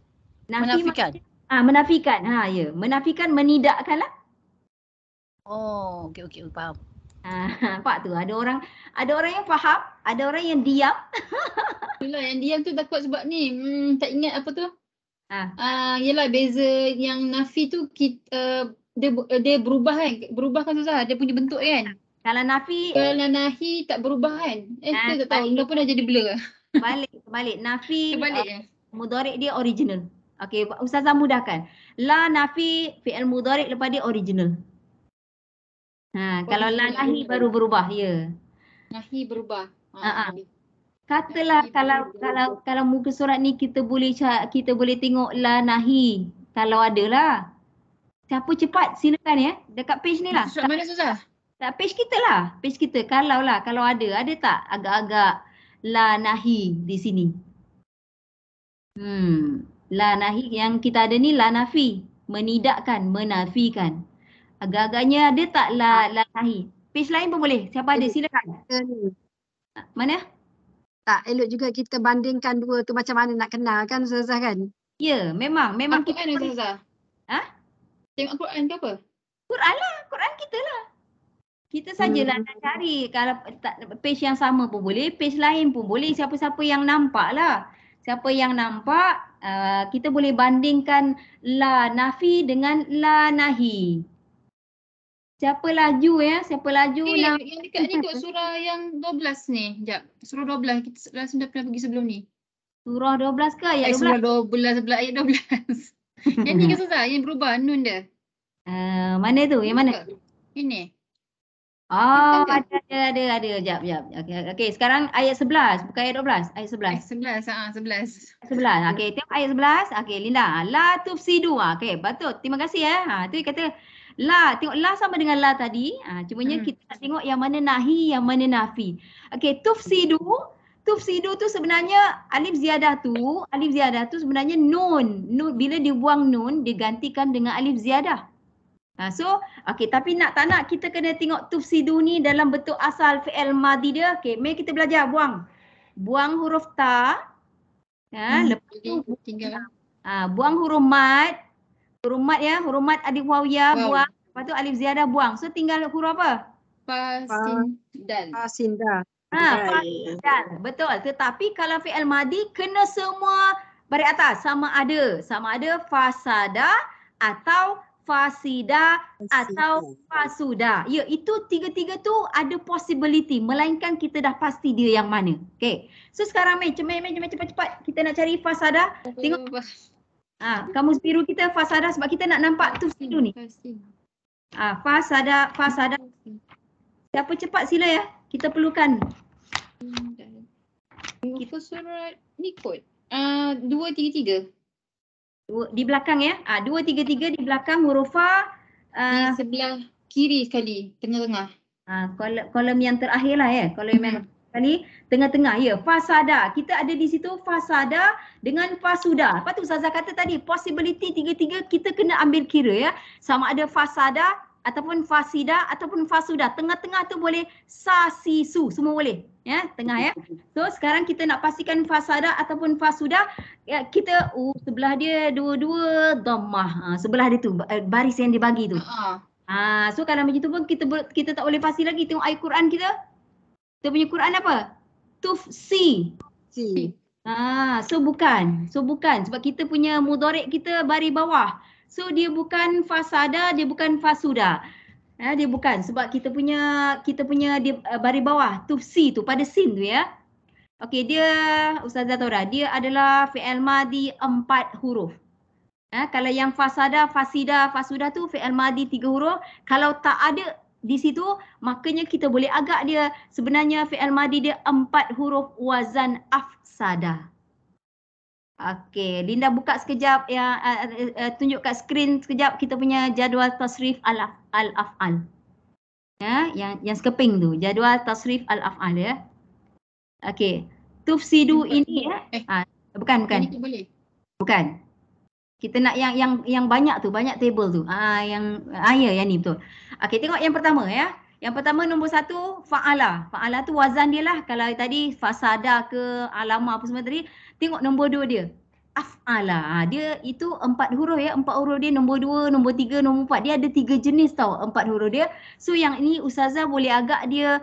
Nafi Menafikan? Menafikan. Ya. Menafikan, menidakkan lah. Oh, okey, faham. Nampak tu, ada orang yang faham, ada orang yang diam. Itulah yang diam tu takut sebab ni tak ingat apa tu. Yelah beza yang nafi tu dia berubah kan. Berubah kan susah, dia punya bentuk kan. Kalau nafi, kalau nahi tak berubah kan. Kita tak tahu, dah pun dah jadi blur. Sebalik. Nafi mudhari' dia original. Okey, Ustazah mudahkan. La nafi fi'il mudhari' lepas dia original. Kalau la nahi baru berubah, ya. Nahi berubah. Katalah kalau muka surat ni kita boleh tengok la nahi. Kalau ada lah. Siapa cepat silakan ya. Dekat page ni lah. Surat mana Susah? Tak, page kita lah. Page kita. Kalau ada tak agak-agak la nahi di sini? La nahi yang kita ada ni la nafi. Menidakkan, menafikan. Agak-agaknya ada tak la nahi? Page lain pun boleh. Siapa ada silakan. Mana? Tak elok juga kita bandingkan dua tu macam mana nak kenal kan Ustazah kan? Ya, memang kita Quran Ustazah. Tengok Quran ke apa? Quran kita lah. Kita sajalah nak cari. Kalau page yang sama pun boleh, page lain pun boleh. Siapa-siapa yang nampak lah. Siapa yang nampak, kita boleh bandingkan la nafi dengan la nahi. Siapa laju ya? Siapa laju yang dekat ni kot surah yang 12 ni. Sekejap. Surah 12. Kita sudah pernah pergi sebelum ni. Surah 12 ke ayat 12? Surah 12 sebelah ayat 12. Yang ni ke Susah? Yang berubah nun dia. Mana tu? Yang mana? Ini. Ada. Sekejap. Okey, sekarang ayat 11. Bukan ayat 12. Ayat 11. 11. Okey, tengok ayat 11. Okey, Linda. La tufsidu. Okey, betul. Terima kasih ya. Tu kata la, tengok la sama dengan la tadi. Cumanya kita nak tengok yang mana nahi, yang mana nafi. Okey, tufsidu tu sebenarnya alif ziyadah tu sebenarnya nun. Bila dia buang nun, dia gantikan dengan alif ziyadah. Okey, tapi tak nak kita kena tengok tufsidu ni dalam bentuk asal fi'il madhi dia. Okey, mari kita belajar buang huruf ta. Lepas tu buang huruf mat. Huruf mat ya, huruf mat alif waw ya, buang. Lepas tu alif ziyadah buang. So tinggal huruf apa? Fasindan. Fasindan. Betul. Tetapi kalau fi'il madhi kena semua baris atas. Sama ada fasada atau fasida atau fasuda. Ya, itu tiga-tiga tu ada possibility. Melainkan kita dah pasti dia yang mana. Okay. So sekarang cepat-cepat. Kita nak cari fasada. Tengok. Kamus biru kita fasada sebab kita nak nampak tu situ ni. Fasada. Siapa cepat sila ya. Kita perlukan. Kita surat ni kot. 233. Di belakang ya. 233 di belakang huruf fa. Di sebelah kiri sekali, tengah-tengah. Kolom yang terakhir lah ya. Kolom yang kali tengah-tengah ya. Fasada. Kita ada di situ fasada dengan fasuda. Lepas tu Ustazah kata tadi possibility tiga-tiga kita kena ambil kira ya. Sama ada fasada ataupun fasida ataupun fasuda. Tengah-tengah tu boleh sasisu. Semua boleh. Ya, tengah ya. So sekarang kita nak pastikan fasada ataupun fasuda. Ya, kita sebelah dia dua-dua dhammah. Sebelah dia tu baris yang dibagi tu. So kalau macam tu pun kita tak boleh pasti lagi. Tengok ayat Quran kita. Kita punya Quran apa? Tufsi. So bukan sebab kita punya mudhari' kita baris bawah. So dia bukan fasada, dia bukan fasuda. Dia bukan sebab kita punya di baris bawah tufsi tu pada sin tu ya. Okey, dia Ustazah tahu dah, dia adalah fi'il madi 4 huruf. Kalau yang fasada, fasida, fasuda tu fi'il madi 3 huruf. Kalau tak ada di situ, makanya kita boleh agak dia sebenarnya fi'il madi dia 4 huruf wazan afsada. Okey, Linda buka sekejap ya, tunjuk kat skrin sekejap kita punya jadual tasrif al-af'al. Ya, yang sekeping tu, jadual tasrif al-af'al ya. Okey. Tufsidu ini ya. Bukan. Bukan. Kita nak yang banyak tu, banyak table tu. Yang ni betul. Okey, tengok yang pertama ya. Yang pertama nombor 1 fa'ala. Fa'ala tu wazan dia lah. Kalau tadi fasada ke alama apa semua tadi, tengok nombor 2 dia. Af'ala. Dia itu 4 huruf ya. 4 huruf dia nombor 2, nombor 3, nombor 4. Dia ada 3 jenis tau 4 huruf dia. So yang ini Ustazah boleh agak dia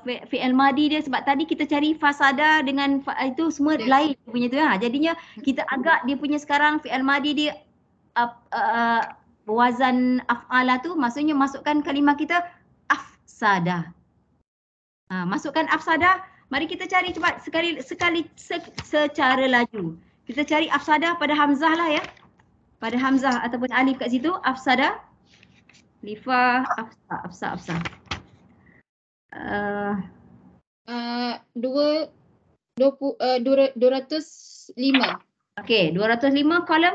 fi'il madi dia sebab tadi kita cari fasada dengan itu semua lain punya tu ya. Jadinya kita agak dia punya sekarang fi'il madi dia wazan af'ala tu maksudnya masukkan kalimah kita afsada. Masukkan afsada. Mari kita cari cepat sekali secara laju. Kita cari afsada pada hamzah lah ya. Pada hamzah ataupun alif kat situ afsada. Lifah afsa. 205. Okey, 205 kolom.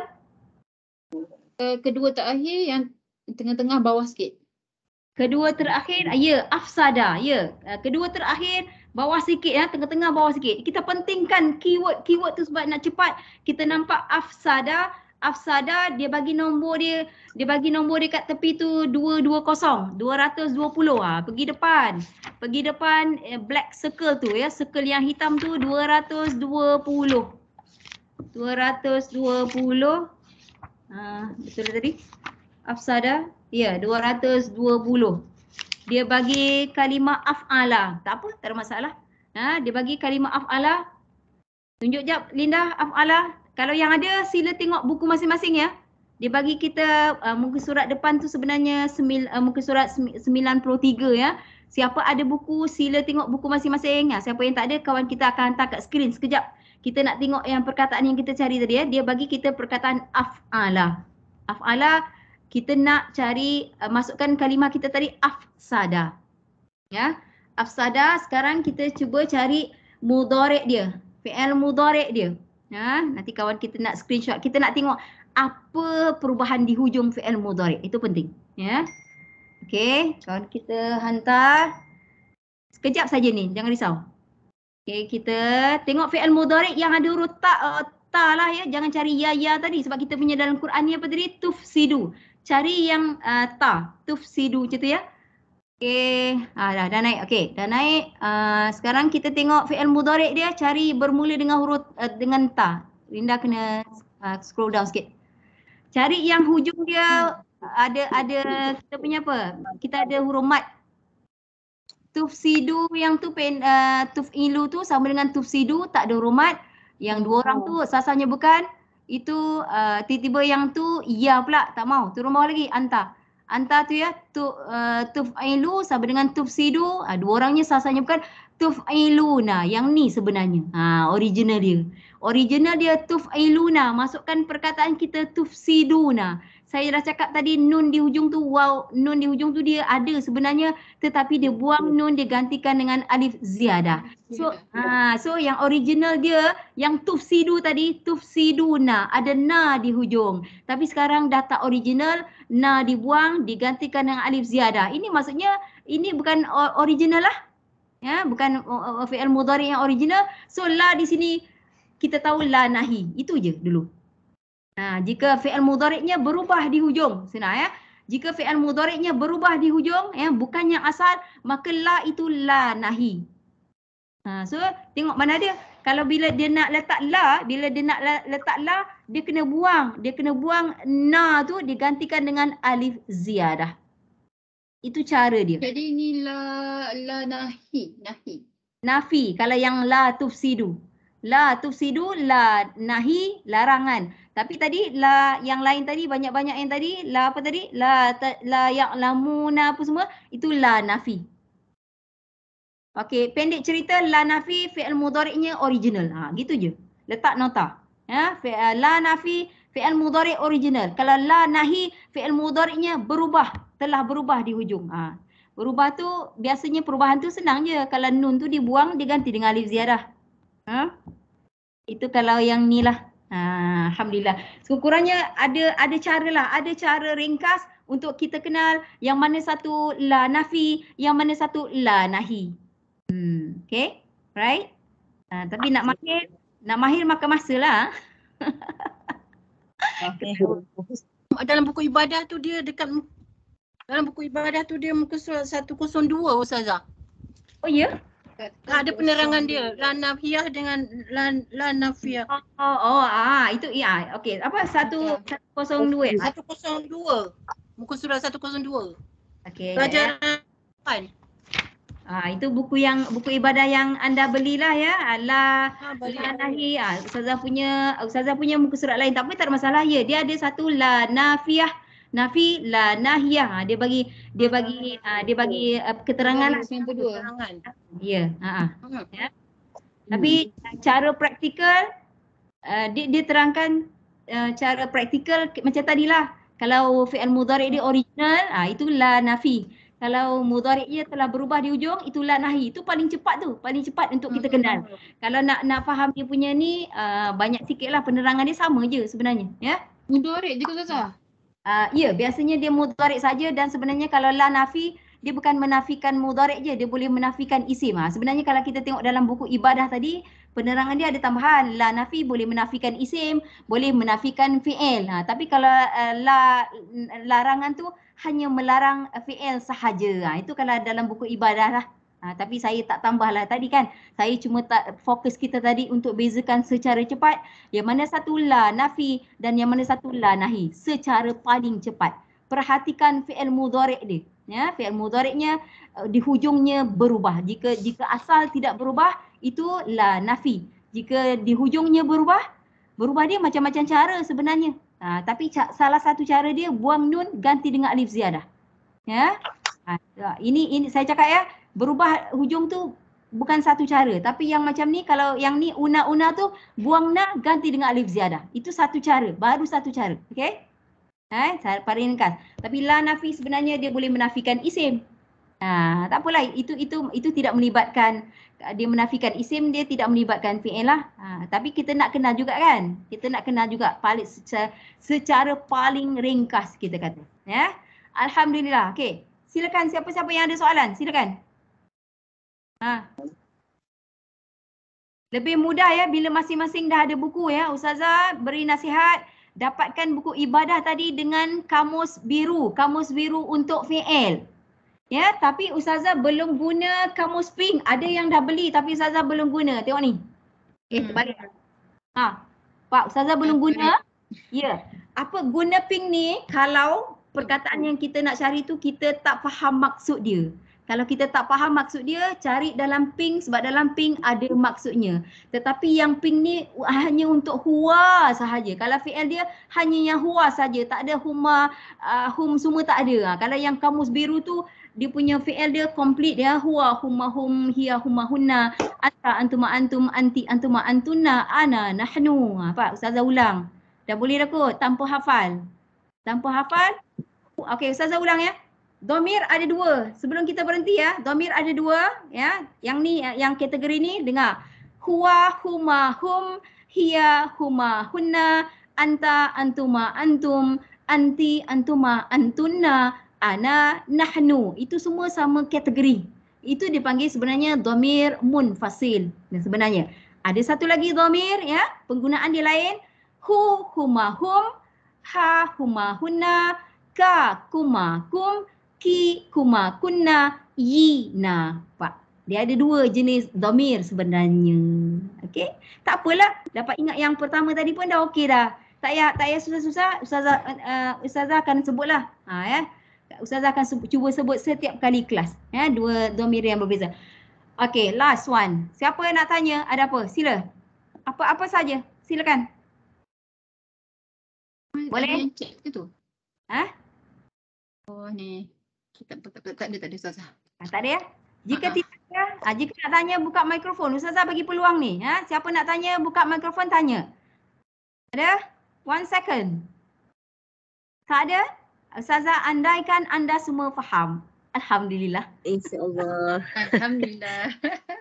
Kedua terakhir yang tengah-tengah bawah sikit. Kedua terakhir, ya, afsada, ya. Kedua terakhir, bawah sikit ya, tengah-tengah bawah sikit. Kita pentingkan keyword tu sebab nak cepat. Kita nampak afsada dia bagi nombor dia kat tepi tu 220, 220. Pergi depan black circle tu ya, circle yang hitam tu 220. 220. Betul tadi? Afsada. Ya, 220. Dia bagi kalimah af'ala. Tak apa, tak ada masalah. Dia bagi kalimah af'ala. Tunjuk jap Linda af'ala. Kalau yang ada sila tengok buku masing-masing ya. Dia bagi kita muka surat depan tu sebenarnya muka surat 93 ya. Siapa ada buku sila tengok buku masing-masing. Siapa yang tak ada kawan kita akan hantar kat skrin sekejap. Kita nak tengok yang perkataan yang kita cari tadi ya. Dia bagi kita perkataan af'ala. Af'ala kita nak cari masukkan kalimah kita tadi afsada. Ya. Afsada sekarang kita cuba cari mudhari' dia. Fi'il mudhari' dia. Nanti kawan kita nak screenshot. Kita nak tengok apa perubahan di hujung fi'il mudhari'. Itu penting, ya. Okey, kawan kita hantar. Sekejap saja ni, jangan risau. Okey, kita tengok fi'il mudhari' yang ada huruf ta lah ya. Jangan cari ya tadi sebab kita punya dalam Quran ni apa tadi? Tufsidu. Cari yang ta, tufsidu macam tu ya. Okey, dah naik. Okey, dah naik. Sekarang kita tengok fi'il mudhari' dia cari bermula dengan huruf dengan ta. Linda kena scroll down sikit. Cari yang hujung dia ada kita punya apa? Kita ada huruf mat. Tufsidu yang tu tufilu tu sama dengan tufsidu, tak ada huruf mat. Yang dua orang tu sasanya bukan. Itu tiba-tiba yang tu ya pula tak mau. Turun bawah lagi anta. Anta tu ya tuf'ilu sama dengan tufsidu. Dua orangnya sasanya bukan tuf'iluna. Yang ni sebenarnya. Original dia. Original dia tuf'iluna. Masukkan perkataan kita tufsiduna. Saya dah cakap tadi nun di hujung tu nun di hujung tu dia ada sebenarnya tetapi dia buang nun dia gantikan dengan alif ziyadah. So yang original dia yang tufsidu tadi tufsiduna ada na di hujung. Tapi sekarang dah tak original, na dibuang digantikan dengan alif ziyadah. Ini maksudnya ini bukan original lah. Ya, bukan fi'il mudhari' yang original. So la di sini kita tahu la nahi. Itu je dulu. Jika fi'il mudhari'nya berubah di hujung, senang ya. Jika fi'il mudhari'nya berubah di hujung, ya, bukan yang asal, maka la itu la nahi. So tengok mana dia. Kalau bila dia nak letak la, dia kena buang. Dia kena buang na tu digantikan dengan alif ziyadah. Itu cara dia. Jadi ini la nahi. Nafi. Kalau yang la tufsidu. La tufsidu, la nahi, larangan. Tapi tadi la yang lain tadi banyak-banyak yang tadi la apa tadi? La ya'lamuna apa semua itu la nafi. Okey, pendek cerita la nafi fi'il mudhari'nya original. Gitu je. Letak nota. Ya, la nafi fi'il mudhari' original. Kalau la nahi fi'il mudhari'nya berubah, telah berubah di hujung. Berubah tu biasanya perubahan tu senang je. Kalau nun tu dibuang diganti dengan alif ziyadah. Itu kalau yang ni lah. Alhamdulillah. Sekurang-kurangnya ada cara lah, ada cara ringkas untuk kita kenal yang mana satu la nafi, yang mana satu la nahi. Okay, right? Tapi nak mahir makan masa lah. Dalam buku ibadah tu dia muka surat 102 Ustazah. Oh ya? Ada penerangan dia, la nafiyah dengan la nafiyah. Itu ya. Okey, apa 102 ya? 102. Muka surat 102. Okey. Pelajaran. Itu buku ibadah yang anda belilah ya. La nahi. Ustazah punya muka surat lain. Tak apa, tak ada masalah ya. Dia ada satu la nafiyah, nafi, la nahiyah. Dia bagi keterangan lah. Ya. Ya. Tapi cara praktikal dia terangkan cara praktikal macam tadilah. Kalau fi'il mudhari' dia original, itu la nafi. Kalau mudhari'nya telah berubah di hujung, itu la nahi. Itu paling cepat tu, paling cepat untuk kita kenal. Kalau nak faham dia punya ni, banyak sikitlah penerangan dia sama je sebenarnya, ya. Mudhari' je ke Ustazah? Ya, biasanya dia mudhari' saja dan sebenarnya kalau la nafi, dia bukan menafikan mudhari' je, dia boleh menafikan isim. Sebenarnya kalau kita tengok dalam buku ibadah tadi, penerangan dia ada tambahan. La nafi boleh menafikan isim, boleh menafikan fi'il. Tapi kalau larangan tu hanya melarang fi'il sahaja. Itu kalau dalam buku ibadah lah. Tapi saya tak tambahlah tadi kan. Saya cuma fokus kita tadi untuk bezakan secara cepat yang mana satu la nafi dan yang mana satu la nahi secara paling cepat. Perhatikan fi'il mudhari' dia. Ya, fi'il mudhari'nya di hujungnya berubah. Jika asal tidak berubah, itu la nafi. Jika di hujungnya berubah dia macam-macam cara sebenarnya. Tapi salah satu cara dia buang nun ganti dengan alif ziyadah. Ya. Ini saya cakap ya, berubah hujung tu bukan satu cara. Tapi yang macam ni, kalau yang ni una tu buang na ganti dengan alif ziyadah. Itu satu cara, baru satu cara. Okey? Saya ringkas. Tapi la nafi sebenarnya dia boleh menafikan isim. Tak apalah, itu tidak melibatkan, dia menafikan isim, dia tidak melibatkan fi'il lah. Tapi kita nak kenal juga kan? Kita nak kenal juga paling secara paling ringkas kita kata. Ya. Alhamdulillah. Okey. Silakan siapa-siapa yang ada soalan, silakan. Lebih mudah ya bila masing-masing dah ada buku ya. Ustazah beri nasihat, dapatkan buku ibadah tadi dengan kamus biru untuk fi'il. Ya, tapi Ustazah belum guna kamus pink. Ada yang dah beli tapi Ustazah belum guna. Tengok ni. Okey, terbalik. Pak, Ustazah belum guna. Ya. Apa guna pink ni kalau perkataan yang kita nak cari tu kita tak faham maksud dia. Kalau kita tak faham maksud dia, cari dalam pink sebab dalam pink ada maksudnya. Tetapi yang pink ni hanya untuk huwa sahaja. Kalau fi'il dia hanya yang huwa saja, tak ada huma, hum semua tak ada. Kalau yang kamus biru tu dia punya fi'il dia complete ya, huwa, huma, hum, hiya, huma, hunna, anta, antuma, antum, anti, antuma, antuna, ana, nahnu. Pak, Ustazah ulang. Dah boleh dah kot tanpa hafal. Tanpa hafal. Okey, Ustazah ulang ya. Dhamir ada dua. Sebelum kita berhenti ya, dhamir ada dua ya. Yang ni, yang kategori ni dengar. Huwa, huma, hum, hiya, huma, hunna, anta, antuma, antum, anti, antuma, antunna, ana, nahnu. Itu semua sama kategori. Itu dipanggil sebenarnya dhamir munfasil. Dan sebenarnya ada satu lagi dhamir ya, penggunaan dia lain. Hu, huma, hum, ha, huma, hunna, ka, kuma, kum, ki, kuma, kunna, yi, na. Pak, dia ada dua jenis dhamir sebenarnya. Okey? Tak apalah, dapat ingat yang pertama tadi pun dah okey dah. Tak payah susah-susah, Ustazah akan sebutlah. Ya. Ustazah akan cuba sebut setiap kali kelas. Ya, dua dhamir yang berbeza. Okey, last one. Siapa yang nak tanya? Ada apa? Sila. Apa-apa saja. Silakan. Boleh? Cek ke tu? Ha? Oh ni. Tak ada Ustazah. Tak ada ya? Jika tidak ada, jika nak tanya buka mikrofon. Ustazah bagi peluang ni. Siapa nak tanya buka mikrofon tanya. Ada? 1 second. Tak ada? Ustazah andaikan anda semua faham. Alhamdulillah. InsyaAllah. Alhamdulillah.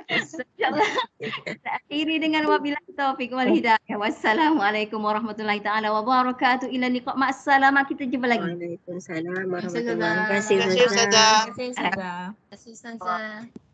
InsyaAllah. Kita akhiri dengan wabillahi taufiq wal hidayah. Wassalamualaikum warahmatullahi taala wabarakatuh. Ila liqa. Ma'assalamah. Kita jumpa lagi. Waalaikumsalam warahmatullahi wabarakatuh. Terima kasih Ustazah. Terima kasih Ustazah. Terima kasih Ustazah.